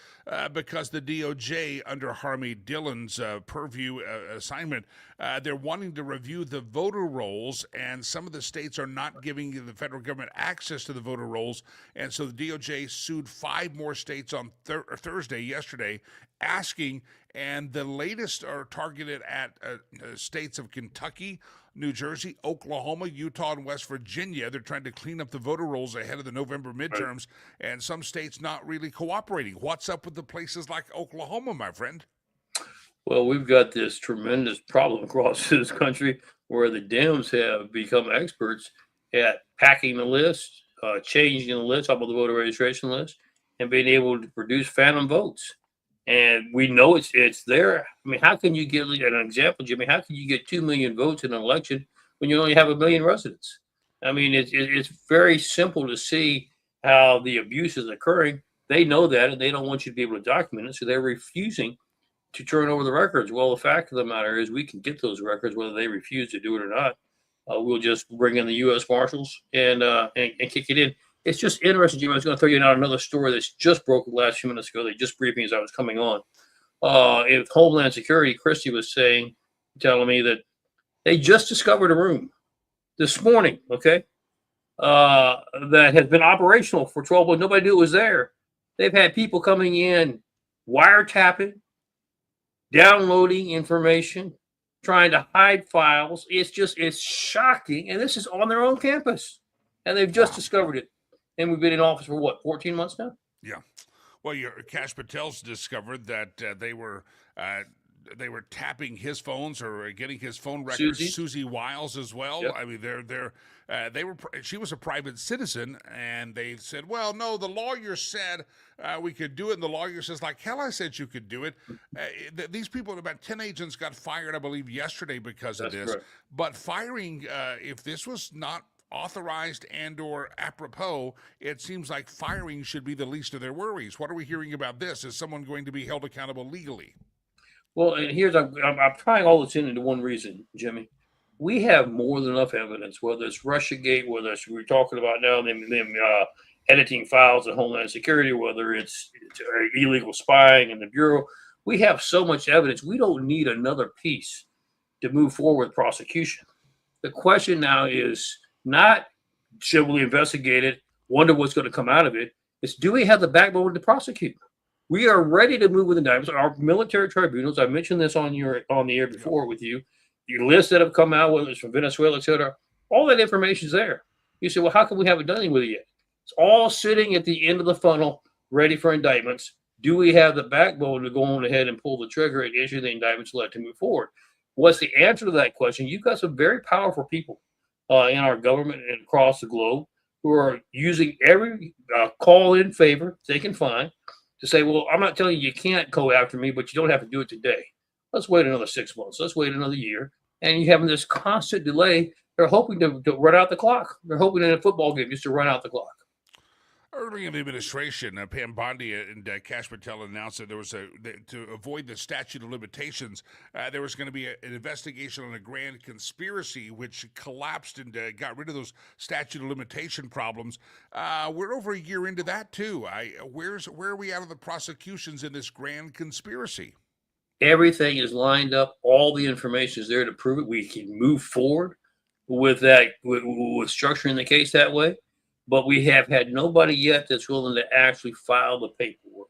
because the DOJ, under Harmy Dillon's purview assignment, they're wanting to review the voter rolls, and some of the states are not giving the federal government access to the voter rolls, and so the DOJ sued 5 more states on yesterday, asking, and the latest are targeted at states of Kentucky, New Jersey, Oklahoma, Utah, and West Virginia. They're trying to clean up the voter rolls ahead of the November midterms, and some states not really cooperating. What's up with the places like Oklahoma, my friend? Well, we've got this tremendous problem across this country where the Dems have become experts at packing the list, changing the list, talking about the voter registration list, and being able to produce phantom votes. And we know it's there. I mean, how can you get an example, Jimmy? How can you get 2 million votes in an election when you only have 1 million residents? I mean, it's very simple to see how the abuse is occurring. They know that, and they don't want you to be able to document it, so they're refusing to turn over the records. Well, the fact of the matter is, we can get those records whether they refuse to do it or not. We'll just bring in the U.S. Marshals and kick it in. It's just interesting, Jimmy. I was going to throw you out another story that's just broke the last few minutes ago. They just briefed me as I was coming on. With Homeland Security, Christy was telling me that they just discovered a room this morning, okay, that has been operational for 12 months. Nobody knew it was there. They've had people coming in, wiretapping, downloading information, trying to hide files. It's shocking. And this is on their own campus. And they've just discovered it. And we've been in office for what, 14 months now? Yeah. Well, Kash Patel's discovered that they were tapping his phones or getting his phone records. Susie Wiles as well. Yep. I mean, she was a private citizen, and they said, well, no, the lawyer said we could do it. And the lawyer says, like hell, I said you could do it. These people, about 10 agents got fired, I believe, yesterday because of this. Correct. But firing, if this was not authorized and or apropos, it seems like firing should be the least of their worries. What are we hearing about this? Is someone going to be held accountable legally? Well, and here's, I'm tying all this into one reason, Jimmy. We have more than enough evidence, whether it's Russiagate, whether it's, we're talking about now them editing files at Homeland Security, whether it's illegal spying in the Bureau. We have so much evidence. We don't need another piece to move forward with prosecution. The question now is not should we investigate it, wonder what's going to come out of it. It's do we have the backbone to prosecute? We are ready to move with indictments. Our military tribunals, I mentioned this on the air before with you, the lists that have come out, whether it's from Venezuela, et cetera, all that information is there. You say, well, how come we haven't done anything with it yet? It's all sitting at the end of the funnel, ready for indictments. Do we have the backbone to go on ahead and pull the trigger and issue the indictments to move forward? What's the answer to that question? You've got some very powerful people in our government and across the globe who are using every call-in favor they can find to say, well, I'm not telling you you can't go after me, but you don't have to do it today. Let's wait another 6 months. Let's wait another year. And you're having this constant delay. They're hoping to run out the clock. They're hoping in a football game just to run out the clock. Early in the administration, Pam Bondi and Kash Patel announced that there was to avoid the statute of limitations, there was going to be an investigation on a grand conspiracy, which collapsed and got rid of those statute of limitation problems. We're over a year into that too. Where are we out of the prosecutions in this grand conspiracy? Everything is lined up. All the information is there to prove it. We can move forward with that, with structuring the case that way. But we have had nobody yet that's willing to actually file the paperwork,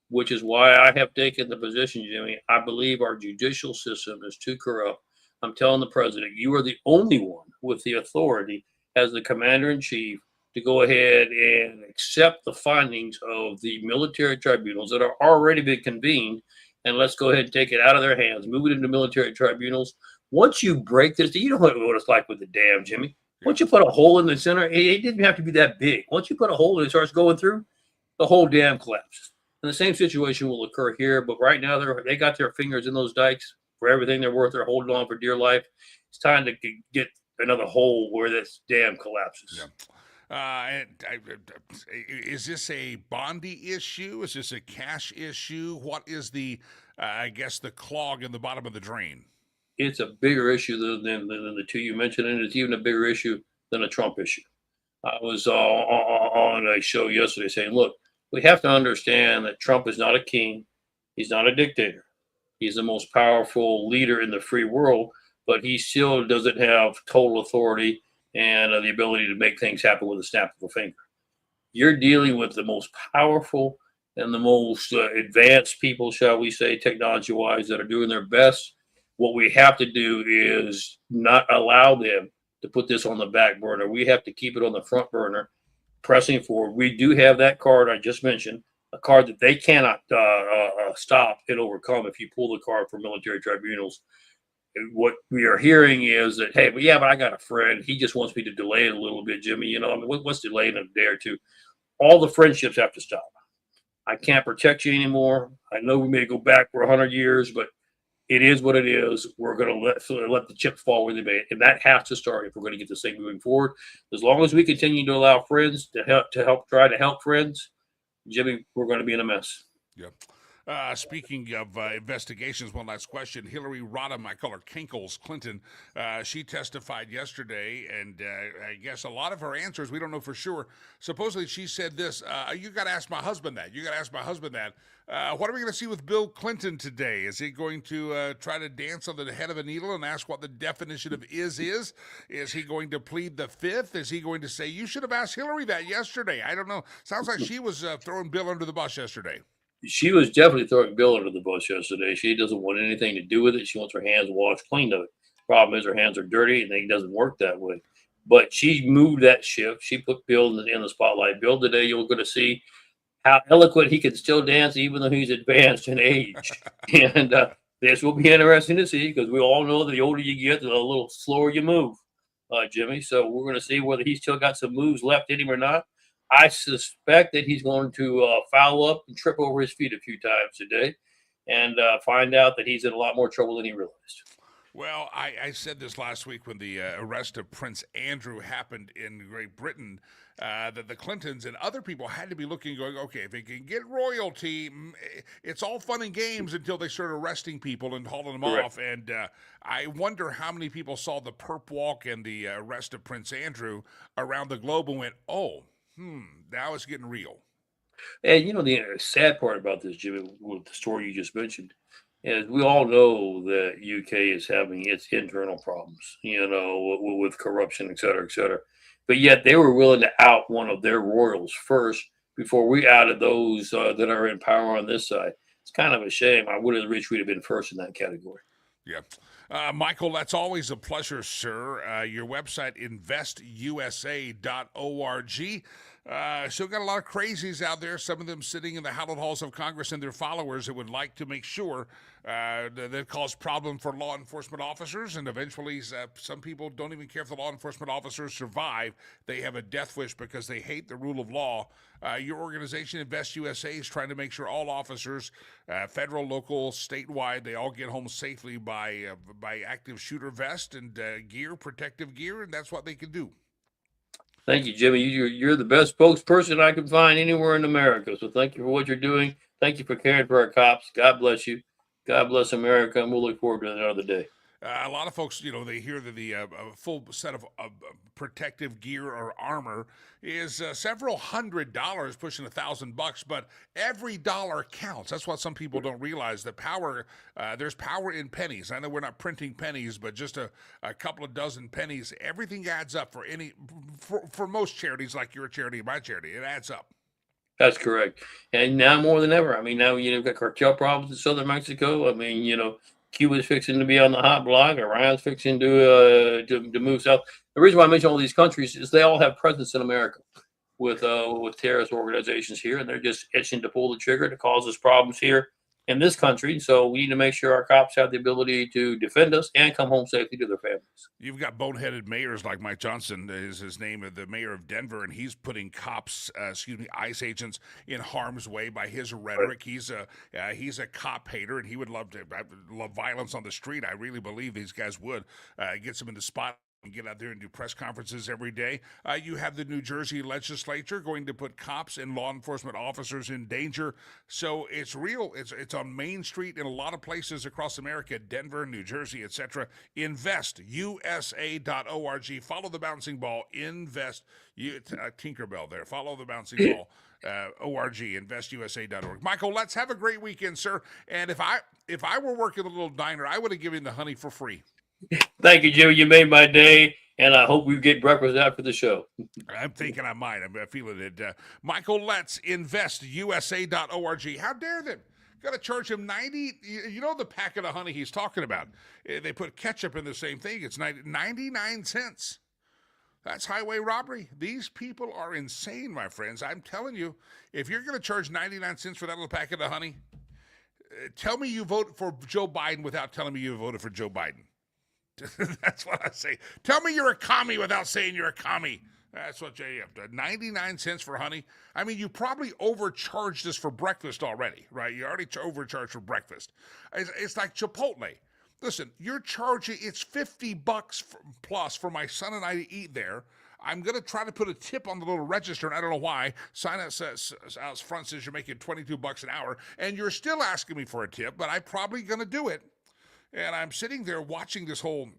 which is why I have taken the position, Jimmy. I believe our judicial system is too corrupt. I'm telling the president, you are the only one with the authority as the commander-in-chief to go ahead and accept the findings of the military tribunals that are already been convened, and let's go ahead and take it out of their hands, move it into military tribunals. Once you break this, you know what it's like with the dam, Jimmy. Once you put a hole in the center, it didn't have to be that big. Once you put a hole and it starts going through, the whole dam collapses. And the same situation will occur here. But right now, they got their fingers in those dikes for everything they're worth. They're holding on for dear life. It's time to get another hole where this dam collapses. Yeah. Is this a Bondi issue? Is this a cash issue? What is the clog in the bottom of the drain? It's a bigger issue than the two you mentioned, and it's even a bigger issue than a Trump issue. I was on a show yesterday saying, look, we have to understand that Trump is not a king. He's not a dictator. He's the most powerful leader in the free world, but he still doesn't have total authority and the ability to make things happen with a snap of a finger. You're dealing with the most powerful and the most advanced people, shall we say, technology-wise, that are doing their best. What we have to do is not allow them to put this on the back burner. We have to keep it on the front burner, pressing forward. We do have that card I just mentioned, a card that they cannot stop and overcome if you pull the card for military tribunals. What we are hearing is that, hey, but I got a friend. He just wants me to delay it a little bit, Jimmy. You know, I mean, what's delaying a day or two? All the friendships have to stop. I can't protect you anymore. I know we may go back for 100 years, but it is what it is. We're going to let the chips fall where they may, and that has to start if we're going to get this thing moving forward. As long as we continue to allow friends to try to help friends, Jimmy, we're going to be in a mess. Yep. Speaking of investigations, one last question. Hillary Rodham, I call her Kinkles Clinton, she testified yesterday, and I guess a lot of her answers, we don't know for sure. Supposedly she said this, you got to ask my husband that. You got to ask my husband that. What are we going to see with Bill Clinton today? Is he going to try to dance on the head of a needle and ask what the definition of is? Is he going to plead the fifth? Is he going to say, you should have asked Hillary that yesterday? I don't know. Sounds like she was throwing Bill under the bus yesterday. She was definitely throwing Bill under the bus yesterday. She doesn't want anything to do with it. She wants her hands washed clean of it. Problem is her hands are dirty, and it doesn't work that way. But she moved that shift. She put Bill in the spotlight. Bill today, you're going to see how eloquent he can still dance, even though he's advanced in age. And this will be interesting to see, because we all know that the older you get, the little slower you move, Jimmy. So we're going to see whether he's still got some moves left in him or not. I suspect that he's going to foul up and trip over his feet a few times today, and find out that he's in a lot more trouble than he realized. Well, I said this last week when the arrest of Prince Andrew happened in Great Britain, that the Clintons and other people had to be looking, going, okay, if they can get royalty, it's all fun and games until they start arresting people and hauling them Correct. off. And I wonder how many people saw the perp walk and the arrest of Prince Andrew around the globe and went, oh, now it's getting real. And the sad part about this, Jimmy, with the story you just mentioned, is we all know that UK is having its internal problems, with corruption, et cetera, et cetera. But yet they were willing to out one of their royals first before we outed those that are in power on this side. It's kind of a shame. I would have wished we'd have been first in that category. Yeah. Michael, that's always a pleasure, sir. Your website, investusa.org. Still got a lot of crazies out there, some of them sitting in the hallowed halls of Congress and their followers that would like to make sure that cause problem for law enforcement officers. And eventually, some people don't even care if the law enforcement officers survive. They have a death wish because they hate the rule of law. Your organization, Invest USA, is trying to make sure all officers, federal, local, statewide, they all get home safely by active shooter vest and gear, protective gear, and that's what they can do. Thank you, Jimmy. You're the best spokesperson I can find anywhere in America. So thank you for what you're doing. Thank you for caring for our cops. God bless you. God bless America, and we'll look forward to another day. A lot of folks, they hear that the full set of protective gear or armor is several $100, pushing $1,000, but every dollar counts. That's what some people don't realize. The power, there's power in pennies. I know we're not printing pennies, but just a couple of dozen pennies, everything adds up for most charities, like your charity, my charity. It adds up. That's correct. And now more than ever, now you've got cartel problems in southern Mexico. Cuba's fixing to be on the hot block. Iran's fixing to move south. The reason why I mention all these countries is they all have presence in America with terrorist organizations here, and they're just itching to pull the trigger to cause us problems here in this country. So we need to make sure our cops have the ability to defend us and come home safely to their families. You've got boneheaded mayors like Mike Johnson is his name, the mayor of Denver, and he's putting ICE agents in harm's way by his rhetoric. Right. He's a cop hater, and he would love violence on the street. I really believe these guys would get some in the spot and get out there and do press conferences every day. You have the New Jersey legislature going to put cops and law enforcement officers in danger. So it's real. It's on Main Street in a lot of places across America, Denver, New Jersey, etc. InvestUSA.org. Follow the bouncing ball. Tinkerbell there. Follow the bouncing ball. ORG, InvestUSA.org. Michael, let's have a great weekend, sir. And if I were working a little diner, I would have given the honey for free. Thank you, Jimmy. You made my day, and I hope we get breakfast after the show. I'm thinking I might. I'm feeling it. Michael, let's InvestUSA.org. How dare them? Got to charge him 90. The packet of honey he's talking about. They put ketchup in the same thing. It's 99 cents. That's highway robbery. These people are insane, my friends. I'm telling you, if you're going to charge 99 cents for that little packet of honey, tell me you voted for Joe Biden without telling me you voted for Joe Biden. That's what I say. Tell me you're a commie without saying you're a commie. That's what you have. 99 cents for honey. I mean, you probably overcharged us for breakfast already, right? You already overcharged for breakfast. It's like Chipotle. Listen, you're charging, it's $50 plus for my son and I to eat there. I'm going to try to put a tip on the little register, and I don't know why. Sign out says, out front says you're making $22 an hour, and you're still asking me for a tip, but I'm probably going to do it. And I'm sitting there watching this whole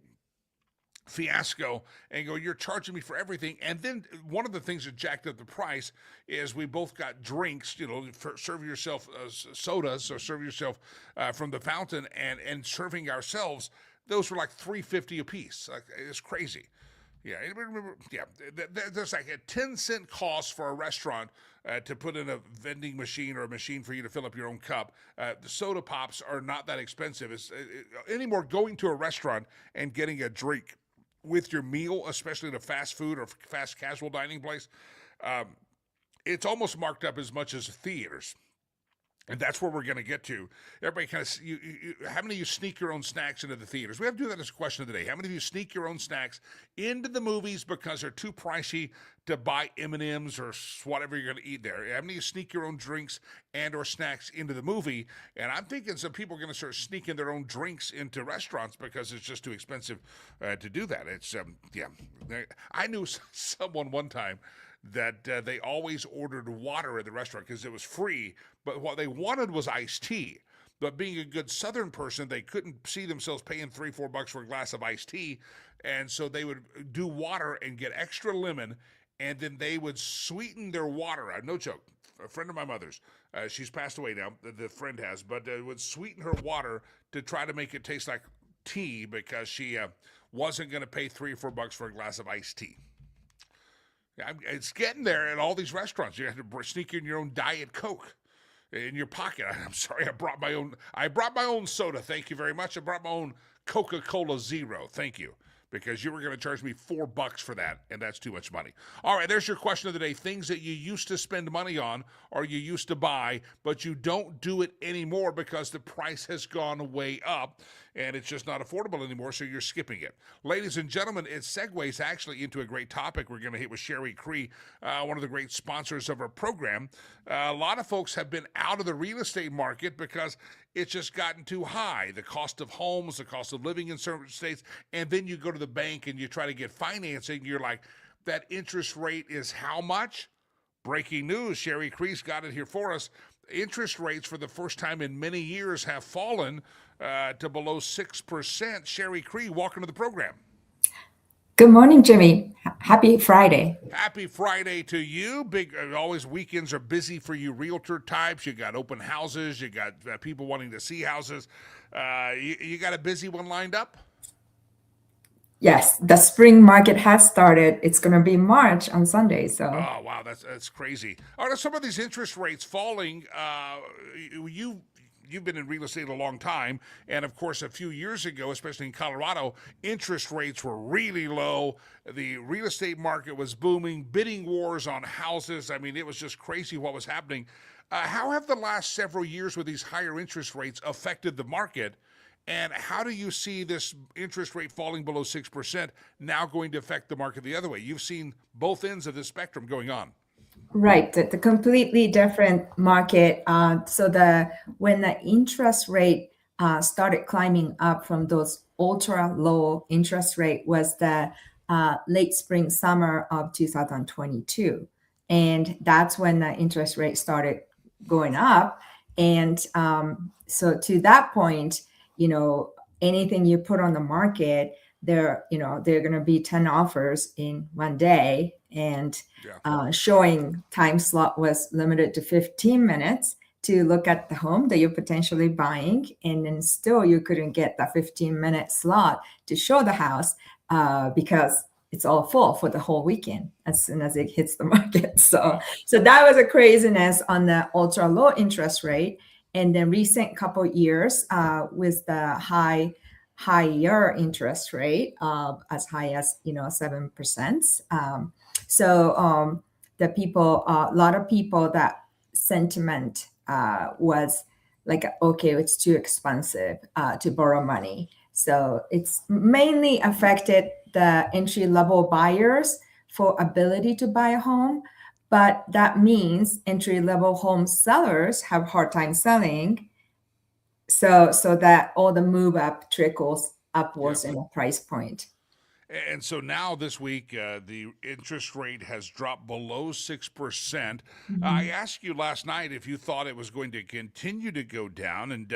fiasco and go, you're charging me for everything. And then one of the things that jacked up the price is we both got drinks, serve yourself sodas or serve yourself from the fountain and serving ourselves. Those were like $3.50 a piece. Like, it's crazy. Yeah, there's like a 10-cent cost for a restaurant to put in a vending machine or a machine for you to fill up your own cup. The soda pops are not that expensive. It's anymore going to a restaurant and getting a drink with your meal, especially at a fast food or fast casual dining place. It's almost marked up as much as theaters. And that's where we're going to get to. Everybody kind of, how many of you sneak your own snacks into the theaters? We have to do that as a question of the day. How many of you sneak your own snacks into the movies because they're too pricey to buy M&Ms or whatever you're going to eat there? How many of you sneak your own drinks and or snacks into the movie? And I'm thinking some people are going to start sneaking their own drinks into restaurants because it's just too expensive to do that. It's, I knew someone one time that they always ordered water at the restaurant because it was free, but what they wanted was iced tea. But being a good Southern person, they couldn't see themselves paying $3-4 for a glass of iced tea, and so they would do water and get extra lemon, and then they would sweeten their water. No joke. A friend of my mother's, she's passed away now, the friend has, but would sweeten her water to try to make it taste like tea because she wasn't going to pay $3-4 for a glass of iced tea. It's getting there at all these restaurants. You have to sneak in your own Diet Coke in your pocket. I'm sorry, I brought my own soda. Thank you very much. I brought my own Coca-Cola Zero. Thank you. Because you were going to charge me $4 for that, and that's too much money. All right, there's your question of the day. Things that you used to spend money on or you used to buy, but you don't do it anymore because the price has gone way up, and it's just not affordable anymore, so you're skipping it. Ladies and gentlemen, it segues actually into a great topic we're going to hit with Sherry Cree, one of the great sponsors of our program. A lot of folks have been out of the real estate market because it's just gotten too high. The cost of homes, the cost of living in certain states, and then you go to the bank and you try to get financing. You're like, that interest rate is how much? Breaking news, Sherry Crease got it here for us. Interest rates for the first time in many years have fallen to below 6%. Sherry Cree, welcome to the program. Good morning, Jimmy. Happy Friday. Happy Friday to you. Big, always weekends are busy for you realtor types. You got open houses. You got people wanting to see houses. You got a busy one lined up? Yes, the spring market has started. It's going to be March on Sunday. So. Oh, wow, that's crazy. Are some of these interest rates falling? You've been in real estate a long time, and of course, a few years ago, especially in Colorado, interest rates were really low. The real estate market was booming, bidding wars on houses. I mean, it was just crazy what was happening. How have the last several years with these higher interest rates affected the market? And how do you see this interest rate falling below 6% now going to affect the market the other way? You've seen both ends of the spectrum going on. Right, the completely different market. When the interest rate started climbing up from those ultra low interest rate was the late spring, summer of 2022. And that's when the interest rate started going up. And so to that point, anything you put on the market, they're going to be 10 offers in one day. And showing time slot was limited to 15 minutes to look at the home that you're potentially buying. And then still you couldn't get that 15-minute slot to show the house because it's all full for the whole weekend as soon as it hits the market. So that was a craziness on the ultra low interest rate. And then recent couple years with the higher interest rate as high as 7%. The people, a lot of people, that sentiment was like, okay, it's too expensive to borrow money. So it's mainly affected the entry level buyers for ability to buy a home, but that means entry-level home sellers have hard time selling. So that all the move up trickles upwards in the price point. And so now this week, the interest rate has dropped below 6%. I asked you last night if you thought it was going to continue to go down, and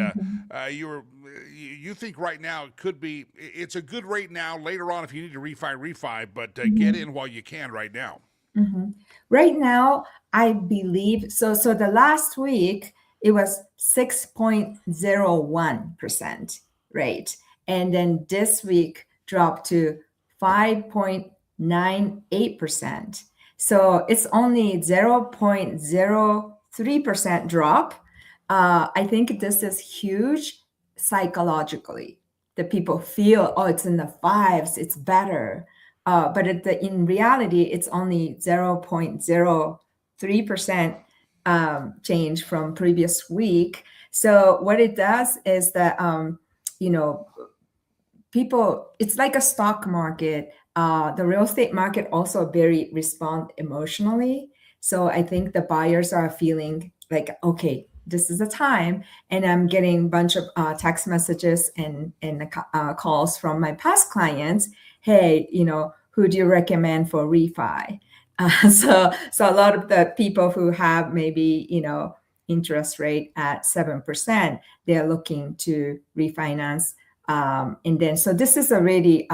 you think right now it could be. It's a good rate now. Later on, if you need to refi, but get in while you can right now. Right now, I believe so. So the last week it was 6.01% rate, and then this week dropped to 5.98%. So it's only 0.03% drop. I think this is huge psychologically. The people feel, oh, it's in the fives, it's better. But in reality, it's only 0.03% change from previous week. So what it does is that, people, it's like a stock market. The real estate market also very respond emotionally. So I think the buyers are feeling like, okay, this is the time. And I'm getting a bunch of text messages and calls from my past clients. Hey, who do you recommend for refi? So a lot of the people who have maybe, interest rate at 7%, they're looking to refinance. And then, so this is a really,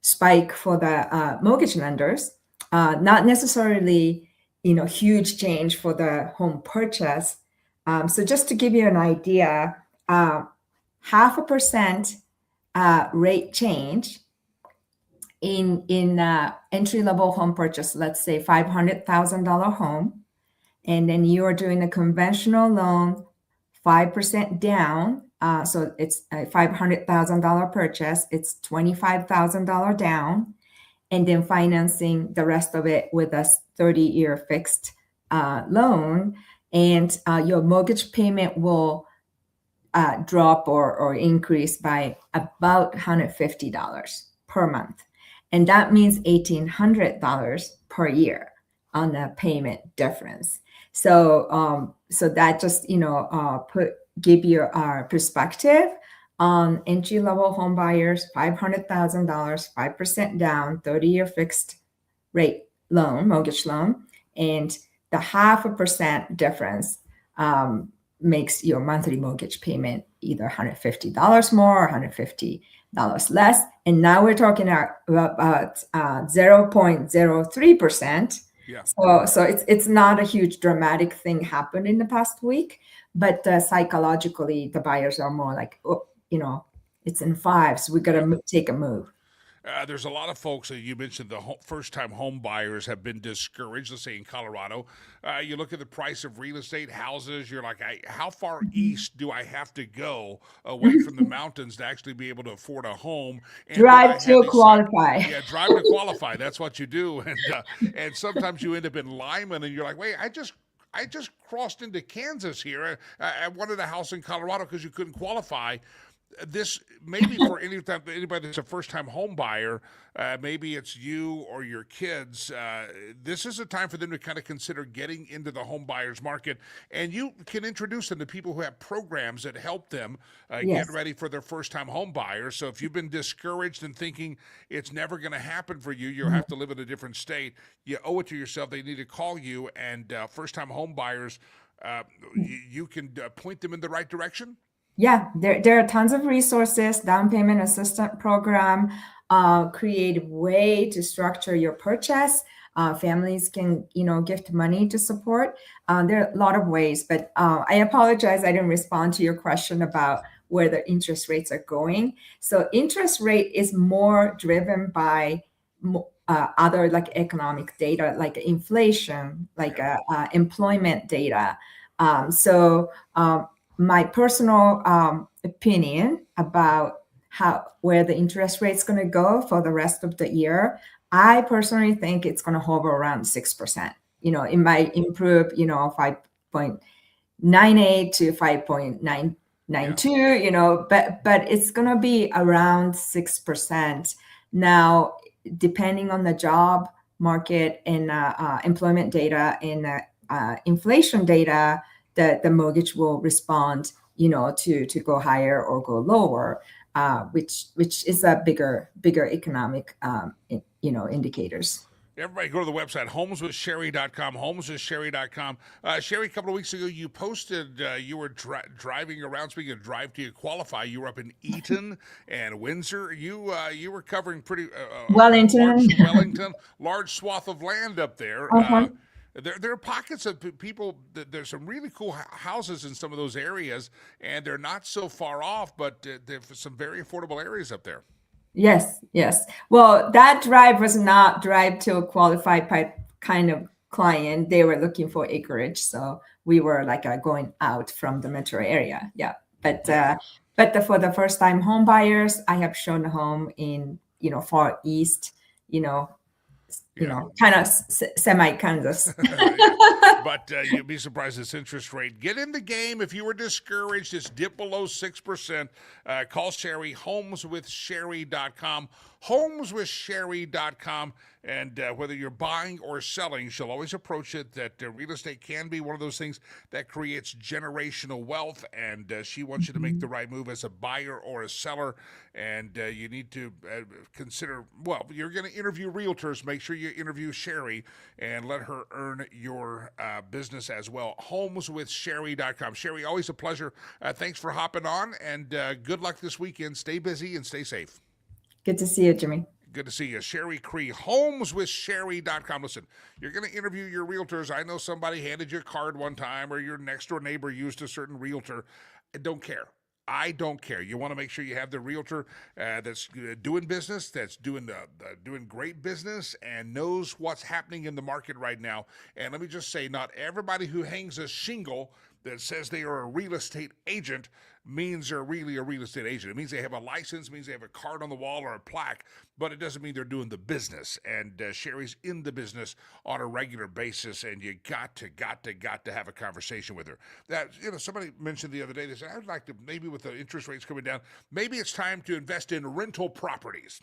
spike for the mortgage lenders, not necessarily, huge change for the home purchase. So just to give you an idea, 0.5% rate change in entry-level home purchase, let's say $500,000 home, and then you are doing a conventional loan, 5% down. So it's a $500,000 purchase. It's $25,000 down, and then financing the rest of it with a 30-year fixed loan. And your mortgage payment will drop or increase by about $150 per month. And that means $1,800 per year on the payment difference. So that just, give you our perspective on entry-level home buyers, $500,000, 5% down, 30-year fixed rate loan, mortgage loan, and the 0.5% difference makes your monthly mortgage payment either $150 more or $150 less. And now we're talking about 0.03%. Yeah. So it's not a huge dramatic thing happened in the past week, but psychologically the buyers are more like, oh, it's in fives. We got to take a move. There's a lot of folks that you mentioned the first-time home buyers have been discouraged. Let's say in Colorado, you look at the price of real estate, houses. You're like, how far east do I have to go away from the mountains to actually be able to afford a home? And drive to qualify. Drive to qualify. That's what you do. And sometimes you end up in Lyman, and you're like, wait, I just crossed into Kansas here. I wanted a house in Colorado because you couldn't qualify. This maybe for anybody that's a first-time home buyer, maybe it's you or your kids. This is a time for them to kind of consider getting into the home buyers market, and you can introduce them to people who have programs that help them get ready for their first-time home buyers. So if you've been discouraged and thinking it's never going to happen for you, you'll have to live in a different state. You owe it to yourself. They need to call you, and first-time home buyers, you can point them in the right direction. Yeah, there are tons of resources, down payment assistance program, creative way to structure your purchase. Families can, gift money to support. There are a lot of ways, but I apologize. I didn't respond to your question about where the interest rates are going. So interest rate is more driven by other like economic data, like inflation, like employment data. My personal opinion about where the interest rate is going to go for the rest of the year, I personally think it's going to hover around 6%. It might improve, 5.98 to 5.992, but it's going to be around 6%. Now, depending on the job market and employment data and inflation data, the mortgage will respond, to go higher or go lower, which is a bigger economic, indicators. Everybody go to the website, homeswithsherry.com, homeswithsherry.com. Sherry, a couple of weeks ago, you posted you were driving around. Speaking of drive, do you qualify? You were up in Eaton and Windsor. You were covering pretty Wellington. large swath of land up there. Uh-huh. There are pockets of people. There's some really cool houses in some of those areas, and they're not so far off, but there's some very affordable areas up there. Yes. Well, that drive was not drive to a qualified kind of client. They were looking for acreage, so we were like going out from the metro area. Yeah, but for the first time home buyers, I have shown a home in far east, kind of semi Kansas. But you'd be surprised this interest rate. Get in the game. If you were discouraged, it's dip below 6%. Call Sherry, homeswithsherry.com, homeswithsherry.com. And whether you're buying or selling, she'll always approach it that real estate can be one of those things that creates generational wealth. And she wants you to make the right move as a buyer or a seller. And you need to consider, well, you're going to interview realtors. Make sure you interview Sherry and let her earn your business as well. Homeswithsherry.com. Sherry, always a pleasure. Thanks for hopping on, and good luck this weekend. Stay busy and stay safe. Good to see you, Jimmy. Good to see you. Sherry Cree, homeswithsherry.com. Listen, you're going to interview your realtors. I know somebody handed you a card one time, or your next door neighbor used a certain realtor. I don't care. I don't care. You want to make sure you have the realtor that's doing business, that's doing great business, and knows what's happening in the market right now. And let me just say, not everybody who hangs a shingle that says they are a real estate agent means they're really a real estate agent. It means they have a license, means they have a card on the wall or a plaque, but it doesn't mean they're doing the business. And Sherry's in the business on a regular basis, and you got to have a conversation with her. That somebody mentioned the other day, they said, I'd like to, maybe with the interest rates coming down, maybe it's time to invest in rental properties.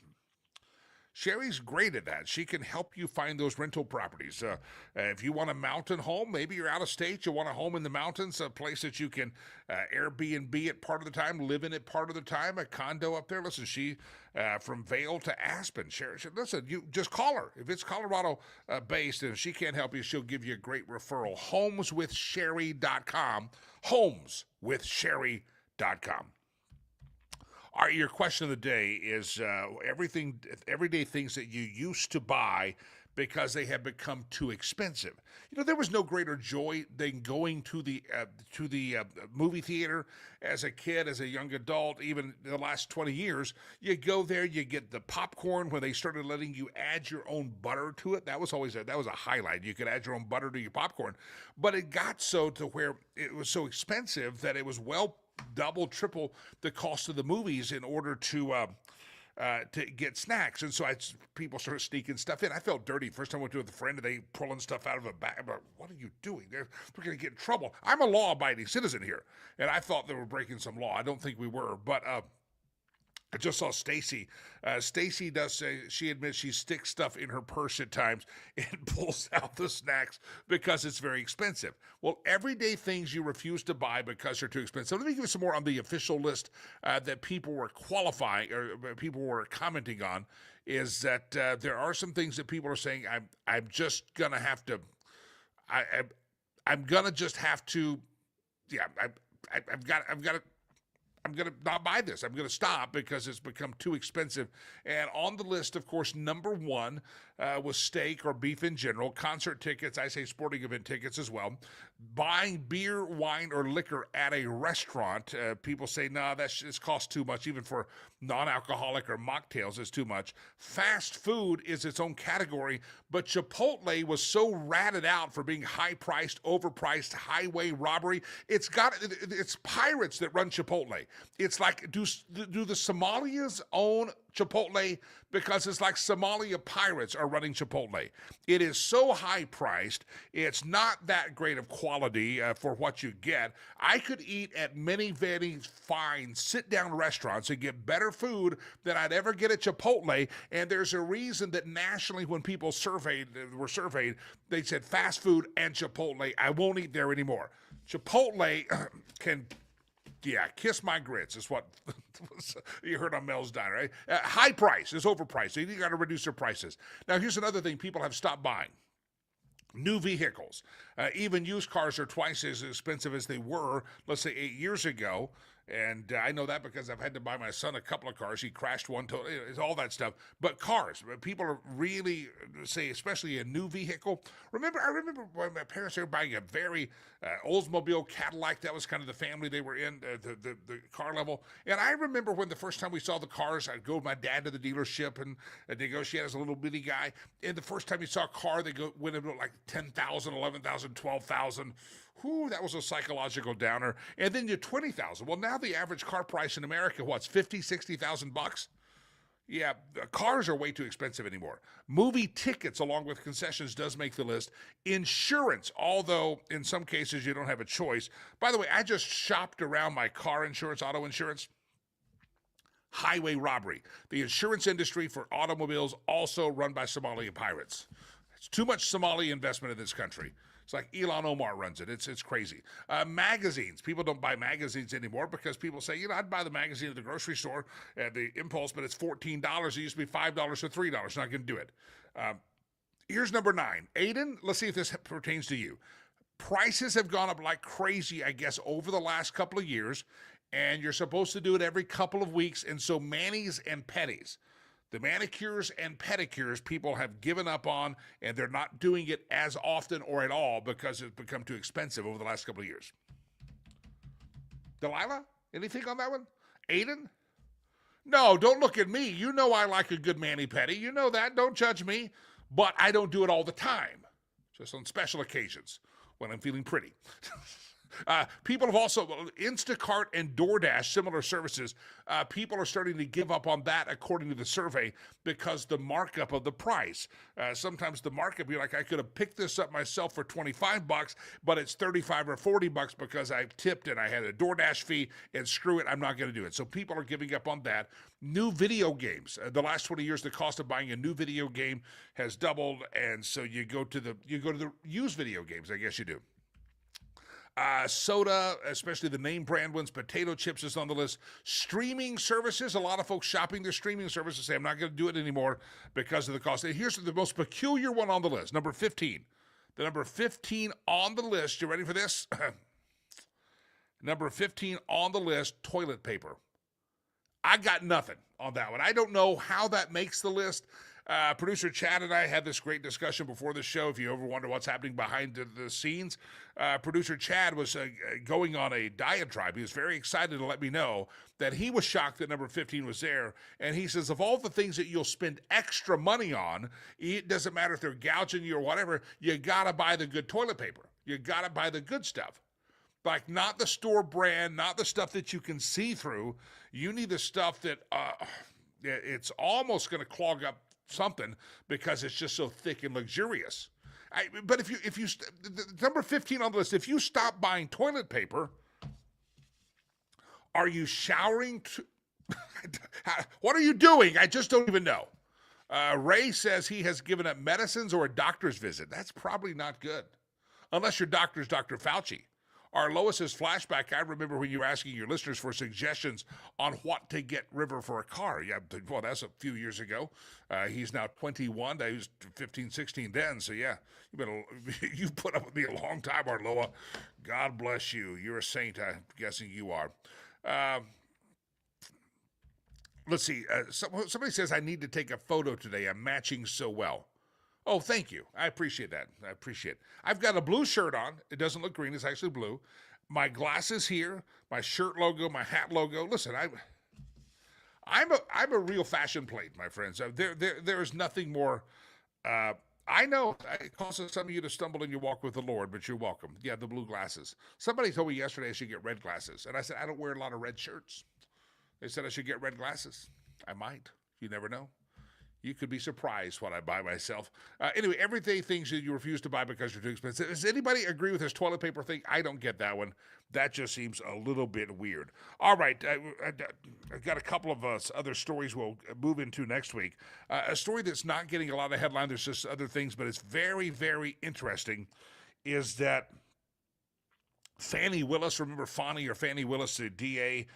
Sherry's great at that. She can help you find those rental properties. If you want a mountain home, maybe you're out of state, you want a home in the mountains, a place that you can Airbnb it part of the time, live in it part of the time, a condo up there. Listen, she, from Vail to Aspen, Sherry, listen, you just call her. If it's Colorado based and if she can't help you, she'll give you a great referral. Homeswithsherry.com, homeswithsherry.com. All right, your question of the day is everyday things that you used to buy because they have become too expensive. There was no greater joy than going to the movie theater as a kid, as a young adult, even the last 20 years. You go there, you get the popcorn when they started letting you add your own butter to it. That was always a highlight. You could add your own butter to your popcorn. But it got so to where it was so expensive that it was double, triple the cost of the movies in order to get snacks. And so people started sneaking stuff in. I felt dirty. First time I went to with a friend and they pulling stuff out of a bag. I'm like, what are you doing? We're going to get in trouble. I'm a law-abiding citizen here. And I thought they were breaking some law. I don't think we were. But I just saw Stacy. Stacy does say, she admits she sticks stuff in her purse at times and pulls out the snacks because it's very expensive. Well, everyday things you refuse to buy because they're too expensive. Let me give you some more on the official list that people were qualifying or people were commenting on. Is that there are some things that people are saying I'm just gonna have to. I'm gonna just have to. Yeah, I've got to. I'm going to not buy this. I'm going to stop because it's become too expensive. And on the list, of course, number one was steak or beef in general, concert tickets, I say sporting event tickets as well. Buying beer, wine, or liquor at a restaurant. People say, no, it costs too much. Even for non-alcoholic or mocktails, it's too much. Fast food is its own category, but Chipotle was so ratted out for being high-priced, overpriced, highway robbery. It's pirates that run Chipotle. It's like, do the Somalians own Chipotle because it's like Somalia pirates are running Chipotle. It is so high priced. It's not that great of quality for what you get. I could eat at many very fine sit-down restaurants and get better food than I'd ever get at Chipotle. And there's a reason that nationally when people were surveyed, they said fast food and Chipotle. I won't eat there anymore. Chipotle can... Yeah, kiss my grits is what you heard on Mel's Diner, right? High price is overpriced. You got to reduce their prices. Now, here's another thing people have stopped buying. New vehicles. Even used cars are twice as expensive as they were, let's say, 8 years ago. And I know that because I've had to buy my son a couple of cars. He crashed one, it's all that stuff. But cars, people are really, say, especially a new vehicle. I remember when my parents were buying a very Oldsmobile Cadillac. That was kind of the family they were in, the car level. And I remember when the first time we saw the cars, I'd go with my dad to the dealership and negotiate as a little bitty guy. And the first time you saw a car, they went into like 10,000, 11,000, 12,000. Whew, that was a psychological downer. And then you're 20,000. Well, now the average car price in America, what's 50, 60,000 bucks? Yeah, cars are way too expensive anymore. Movie tickets, along with concessions, does make the list. Insurance, although in some cases you don't have a choice. By the way, I just shopped around my car insurance, auto insurance. Highway robbery. The insurance industry for automobiles also run by Somalia pirates. It's too much Somali investment in this country. It's like Elon Omar runs it. It's crazy. Magazines. People don't buy magazines anymore because people say, I'd buy the magazine at the grocery store at the impulse, but it's $14. It used to be $5 or $3. Not going to do it. Here's number 9. Aiden, let's see if this pertains to you. Prices have gone up like crazy, I guess, over the last couple of years, and you're supposed to do it every couple of weeks, and so manis and petties. The manicures and pedicures people have given up on, and they're not doing it as often or at all because it's become too expensive over the last couple of years. Delilah, anything on that one? Aiden? No, don't look at me. You know I like a good mani-pedi. You know that. Don't judge me. But I don't do it all the time. Just on special occasions when I'm feeling pretty. People have also, Instacart and DoorDash, similar services, people are starting to give up on that according to the survey because the markup of the price. Sometimes the markup, you're like, I could have picked this up myself for $25, but it's $35 or $40 because I tipped and I had a DoorDash fee, and screw it, I'm not going to do it. So people are giving up on that. New video games. The last 20 years, the cost of buying a new video game has doubled, and so you go to the used video games, I guess you do. Soda, especially the name brand ones, potato chips is on the list. Streaming services, a lot of folks shopping their streaming services say, I'm not going to do it anymore because of the cost. And here's the most peculiar one on the list, number 15. The number 15 on the list, you ready for this? Number 15 on the list, toilet paper. I got nothing on that one. I don't know how that makes the list. Producer Chad and I had this great discussion before the show. If you ever wonder what's happening behind the scenes, producer Chad was going on a diatribe. He was very excited to let me know that he was shocked that number 15 was there. And he says, of all the things that you'll spend extra money on, it doesn't matter if they're gouging you or whatever, you got to buy the good toilet paper. You got to buy the good stuff. Like not the store brand, not the stuff that you can see through. You need the stuff that it's almost going to clog up something because it's just so thick and luxurious. But if you number 15 on the list, if you stop buying toilet paper, are you showering? What are you doing? I just don't even know. Ray says he has given up medicines or a doctor's visit. That's probably not good, unless your doctor's Dr. Fauci. Our Lois says, flashback, I remember when you were asking your listeners for suggestions on what to get River for a car. Yeah, well, that's a few years ago. He's now 21. He was 15, 16 then. So, yeah, you've put up with me a long time, Arloa. God bless you. You're a saint, I'm guessing you are. Let's see. Somebody says, I need to take a photo today. I'm matching so well. Oh, thank you. I appreciate that. I appreciate it. I've got a blue shirt on. It doesn't look green. It's actually blue. My glasses here, my shirt logo, my hat logo. Listen, I'm a real fashion plate, my friends. There is nothing more. I know it causes some of you to stumble in your walk with the Lord, but you're welcome. Yeah, the blue glasses. Somebody told me yesterday I should get red glasses, and I said I don't wear a lot of red shirts. They said I should get red glasses. I might. You never know. You could be surprised what I buy myself. Anyway, everyday things that you refuse to buy because they're too expensive. Does anybody agree with this toilet paper thing? I don't get that one. That just seems a little bit weird. All right, I've got a couple of other stories we'll move into next week. A story that's not getting a lot of headline. There's just other things, but it's very, very interesting, is that Fannie Willis, remember Fannie Willis, the DA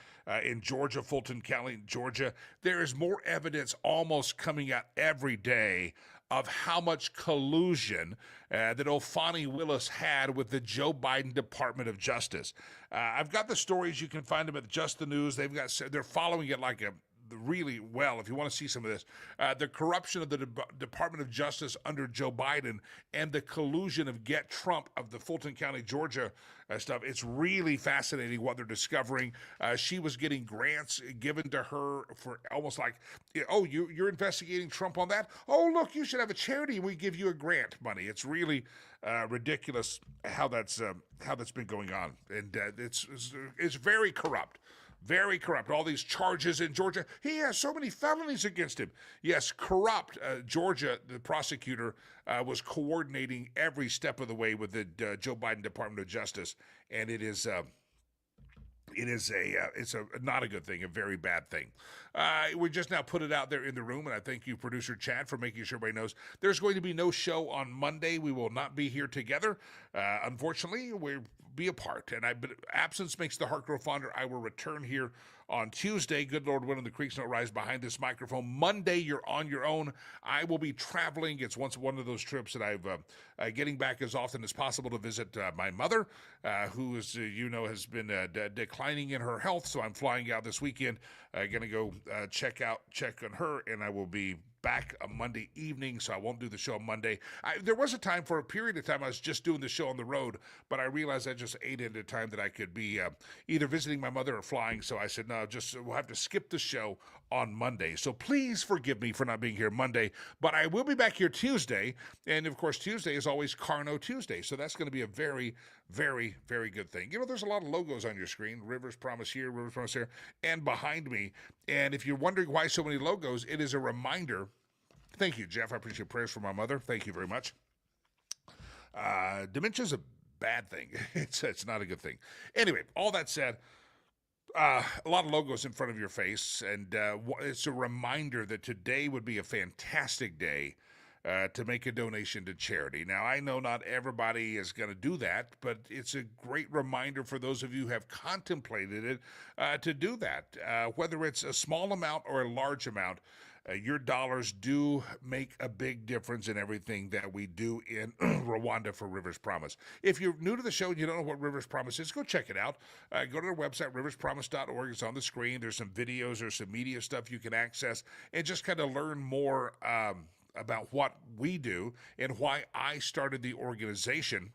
in Georgia, Fulton County, Georgia. There is more evidence almost coming out every day of how much collusion that old Fannie Willis had with the Joe Biden Department of Justice. I've got the stories. You can find them at Just the News. They're following it like a really well. If you want to see some of this, the corruption of the Department of Justice under Joe Biden and the collusion of Get Trump of the Fulton County, Georgia stuff. It's really fascinating what they're discovering. She was getting grants given to her for almost like, oh, you're investigating Trump on that? Oh, look, you should have a charity. We give you a grant money. It's really ridiculous how that's been going on, and it's very corrupt. Very corrupt. All these charges in Georgia. He has so many felonies against him. Yes, corrupt. Georgia, the prosecutor, was coordinating every step of the way with the Joe Biden Department of Justice, and it's not a good thing, a very bad thing. We just now put it out there in the room, and I thank you, producer Chad, for making sure everybody knows there's going to be no show on Monday. We will not be here together. Unfortunately, we'll be apart, but absence makes the heart grow fonder. I will return here on Tuesday. Good Lord willing, the creeks don't rise behind this microphone. Monday, you're on your own. I will be traveling. It's one of those trips that I've getting back as often as possible to visit my mother, who is, has been declining in her health. So I'm flying out this weekend. Going to go check on her, and I will be back on Monday evening, so I won't do the show on Monday. There was a time, for a period of time, I was just doing the show on the road, but I realized I just ate into time that I could be either visiting my mother or flying, so I said, no, we'll have to skip the show on Monday. So please forgive me for not being here Monday, but I will be back here Tuesday, and of course, Tuesday is always Carno Tuesday, so that's going to be a very, very, very good thing. There's a lot of logos on your screen, Rivers Promise here, Rivers Promise here, and behind me, and if you're wondering why so many logos, it is a reminder. Thank you, Jeff. I appreciate prayers for my mother. Thank you very much. Dementia is a bad thing. It's not a good thing. Anyway, all that said, a lot of logos in front of your face, and it's a reminder that today would be a fantastic day to make a donation to charity. Now, I know not everybody is going to do that, but it's a great reminder for those of you who have contemplated it to do that. Whether it's a small amount or a large amount, your dollars do make a big difference in everything that we do in Rwanda for Rivers Promise. If you're new to the show and you don't know what Rivers Promise is, go check it out. Go to their website, riverspromise.org. It's on the screen. There's some videos, there's some media stuff you can access, and just kind of learn more about what we do and why I started the organization.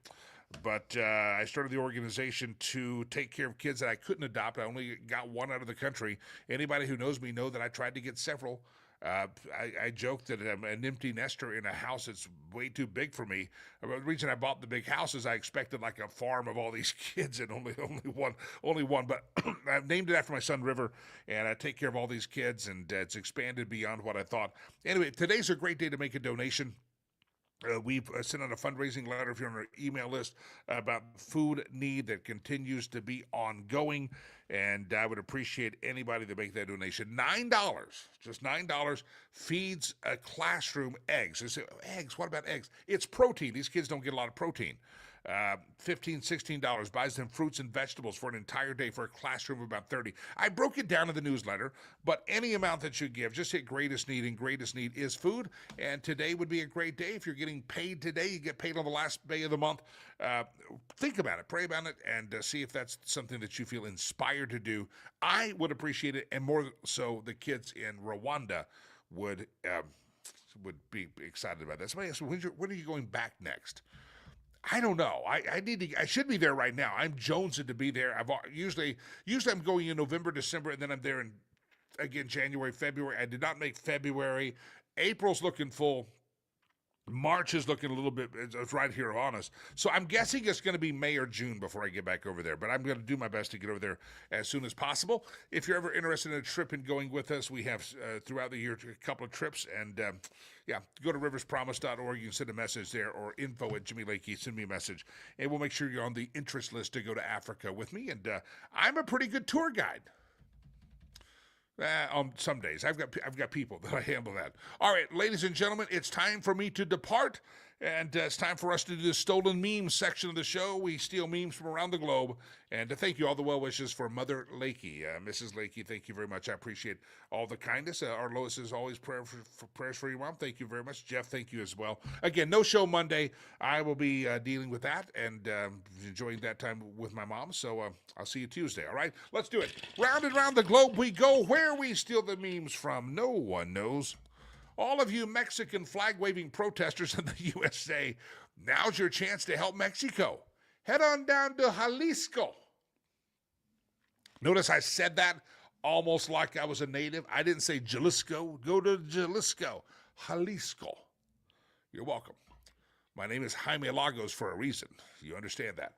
But I started the organization to take care of kids that I couldn't adopt. I only got one out of the country. Anybody who knows me know that I tried to get several. I joked that I'm an empty nester in a house that's way too big for me. The reason I bought the big house is I expected like a farm of all these kids, and only one. But I've named it after my son River, and I take care of all these kids, and it's expanded beyond what I thought. Anyway, today's a great day to make a donation. We've sent out a fundraising letter, if you're on our email list, about food need that continues to be ongoing, and I would appreciate anybody to make that donation. $9, just $9, feeds a classroom eggs. They say, eggs, what about eggs? It's protein. These kids don't get a lot of protein. $15, $16, buys them fruits and vegetables for an entire day for a classroom of about 30. I broke it down in the newsletter, but any amount that you give, just hit greatest need, and greatest need is food. And today would be a great day. If you're getting paid today, you get paid on the last day of the month. Think about it, pray about it, and see if that's something that you feel inspired to do. I would appreciate it, and more so the kids in Rwanda would be excited about that. Somebody asked me, when are you going back next? I don't know. I should be there right now. I'm jonesing to be there. Usually I'm going in November, December, and then I'm there in, again, January, February. I did not make February. April's looking full. March is looking a little bit, it's right here on us. So I'm guessing it's going to be May or June before I get back over there. But I'm going to do my best to get over there as soon as possible. If you're ever interested in a trip and going with us, we have throughout the year a couple of trips. And go to riverspromise.org. You can send a message there, or info@JimmyLakey. Send me a message. And we'll make sure you're on the interest list to go to Africa with me. And I'm a pretty good tour guide. On some days, I've got people that I handle that. All right, ladies and gentlemen, it's time for me to depart, and it's time for us to do the stolen memes section of the show. We steal memes from around the globe, and to thank you all the well wishes for Mother Lakey, Mrs. Lakey. Thank you very much. I appreciate all the kindness. Our Lois is always prayers for your mom. Thank you very much, Jeff. Thank you as well. Again, no show Monday. I will be dealing with that and enjoying that time with my mom. So I'll see you Tuesday. All right, let's do it. Round and round the globe we go. Where we steal the memes from, no one knows. All of you Mexican flag-waving protesters in the USA, now's your chance to help Mexico. Head on down to Jalisco. Notice I said that almost like I was a native. I didn't say Jalisco. Go to Jalisco. Jalisco. You're welcome. My name is Jaime Lagos for a reason. You understand that.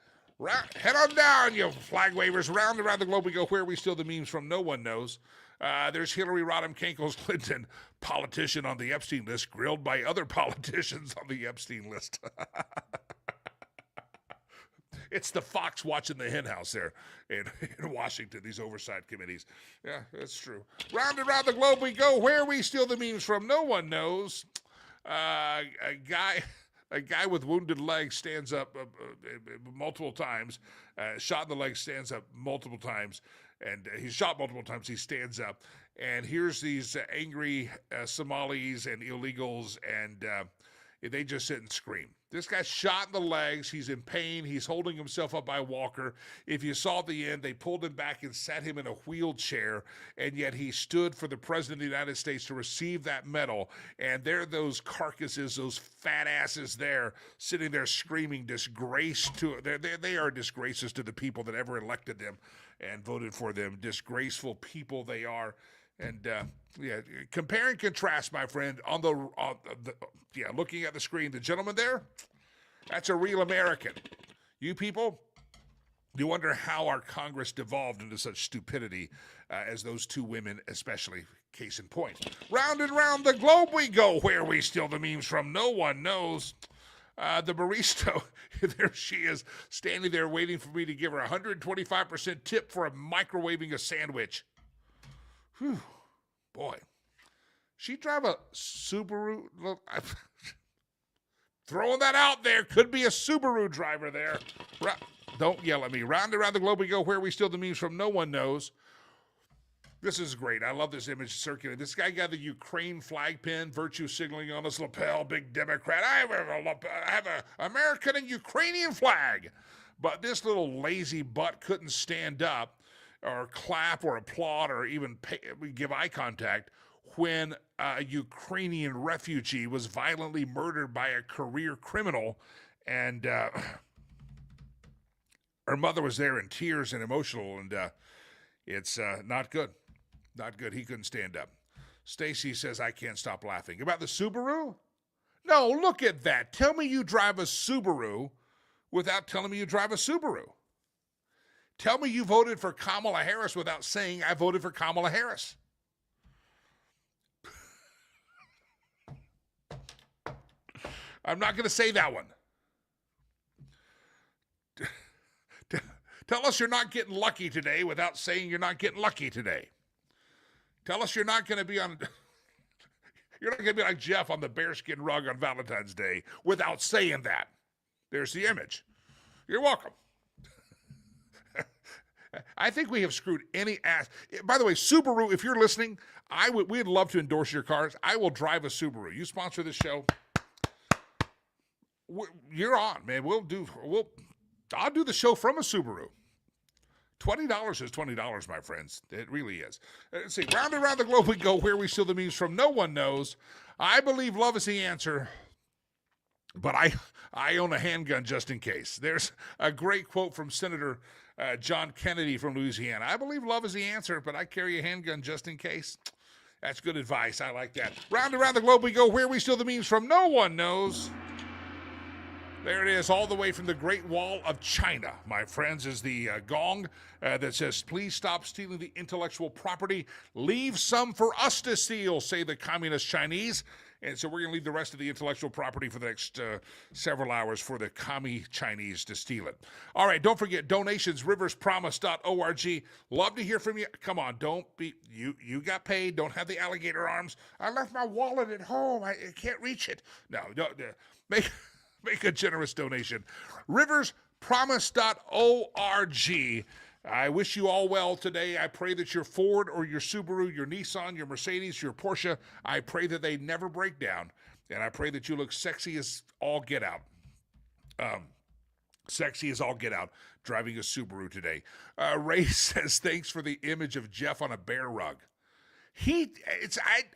Head on down, you flag wavers. Round and around the globe we go. Where we steal the memes from, no one knows. There's Hillary Rodham Kankles Clinton, politician on the Epstein list, grilled by other politicians on the Epstein list. It's the fox watching the hen house there in Washington, these oversight committees. Yeah, that's true. Round and round the globe we go. Where we steal the memes from, no one knows. A guy with wounded legs stands up multiple times, shot in the leg, stands up multiple times, and he's shot multiple times, he stands up. And here's these angry Somalis and illegals, and they just sit and scream. This guy's shot in the legs. He's in pain. He's holding himself up by a walker. If you saw the end, they pulled him back and sat him in a wheelchair, and yet he stood for the President of the United States to receive that medal. And there are those carcasses, those fat asses there, sitting there screaming disgrace to they are disgraces to the people that ever elected them and voted for them. Disgraceful people they are. And compare and contrast, my friend, looking at the screen, the gentleman there, that's a real American. You people, you wonder how our Congress devolved into such stupidity as those two women, especially, case in point. Round and round the globe we go, where we steal the memes from, no one knows. The barista, there she is, standing there waiting for me to give her 125% tip for microwaving a sandwich. Whew, boy. She drive a Subaru. Look, I'm throwing that out there. Could be a Subaru driver there. Don't yell at me. Round and around the globe we go, where we steal the memes from, no one knows. This is great. I love this image circulating. This guy got the Ukraine flag pin, virtue signaling on his lapel, big Democrat. I have an American and Ukrainian flag. But this little lazy butt couldn't stand up or clap or applaud or even give eye contact when a Ukrainian refugee was violently murdered by a career criminal, and her mother was there in tears and emotional, and it's not good. Not good. He couldn't stand up. Stacy says, I can't stop laughing. About the Subaru? No, look at that. Tell me you drive a Subaru without telling me you drive a Subaru. Tell me you voted for Kamala Harris without saying I voted for Kamala Harris. I'm not going to say that one. Tell us you're not getting lucky today without saying you're not getting lucky today. Tell us you're not going to be on... You're not going to be like Jeff on the bearskin rug on Valentine's Day without saying that. There's the image. You're welcome. I think we have screwed any ass. By the way, Subaru, if you're listening, we'd love to endorse your cars. I will drive a Subaru. You sponsor this show. You're on, man. I'll do the show from a Subaru. $20 is $20, my friends. It really is. Let's see. Round and round the globe we go, where we steal the memes from, no one knows. I believe love is the answer, but I own a handgun just in case. There's a great quote from Senator John Kennedy from Louisiana. I believe love is the answer, but I carry a handgun just in case. That's good advice. I like that. Round and around the globe we go. Where we steal the memes from, no one knows. There it is, all the way from the Great Wall of China, my friends, is the gong that says, please stop stealing the intellectual property. Leave some for us to steal, say the communist Chinese. And so we're going to leave the rest of the intellectual property for the next several hours for the commie Chinese to steal it. All right, don't forget donations, riverspromise.org. Love to hear from you. Come on, don't be, you got paid. Don't have the alligator arms. I left my wallet at home. I can't reach it. No, don't, make a generous donation. riverspromise.org. I wish you all well today. I pray that your Ford or your Subaru, your Nissan, your Mercedes, your Porsche, I pray that they never break down. And I pray that you look sexy as all get out. Sexy as all get out driving a Subaru today. Ray says, thanks for the image of Jeff on a bear rug.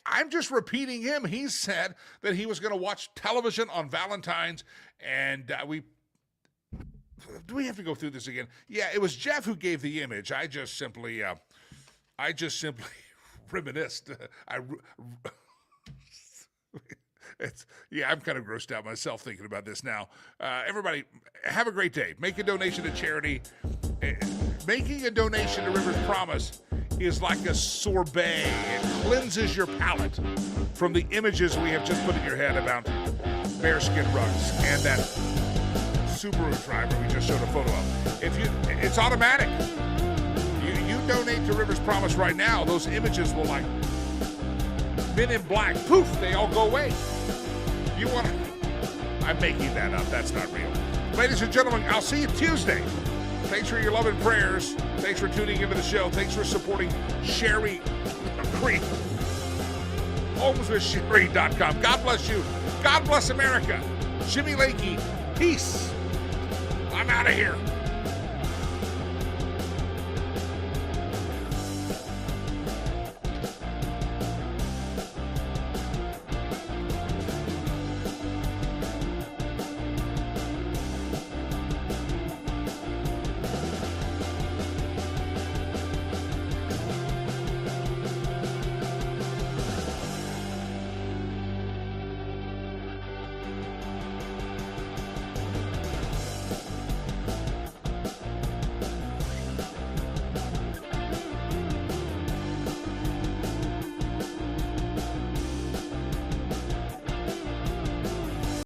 I'm just repeating him. He said that he was going to watch television on Valentine's, and do we have to go through this again? Yeah, it was Jeff who gave the image. I just simply reminisced. I'm kind of grossed out myself thinking about this now. Everybody, have a great day. Make a donation to charity. Making a donation to Rivers Promise is like a sorbet. It cleanses your palate from the images we have just put in your head about bearskin rugs and that Subaru driver we just showed a photo of. It's automatic. You donate to Rivers Promise right now, those images will, like Men in Black, poof, they all go away. I'm making that up. That's not real. Ladies and gentlemen, I'll see you Tuesday. Thanks for your love and prayers. Thanks for tuning into the show. Thanks for supporting Sherry Creek. HomesWithSherry.com. God bless you. God bless America. Jimmy Lakey. Peace. I'm out of here.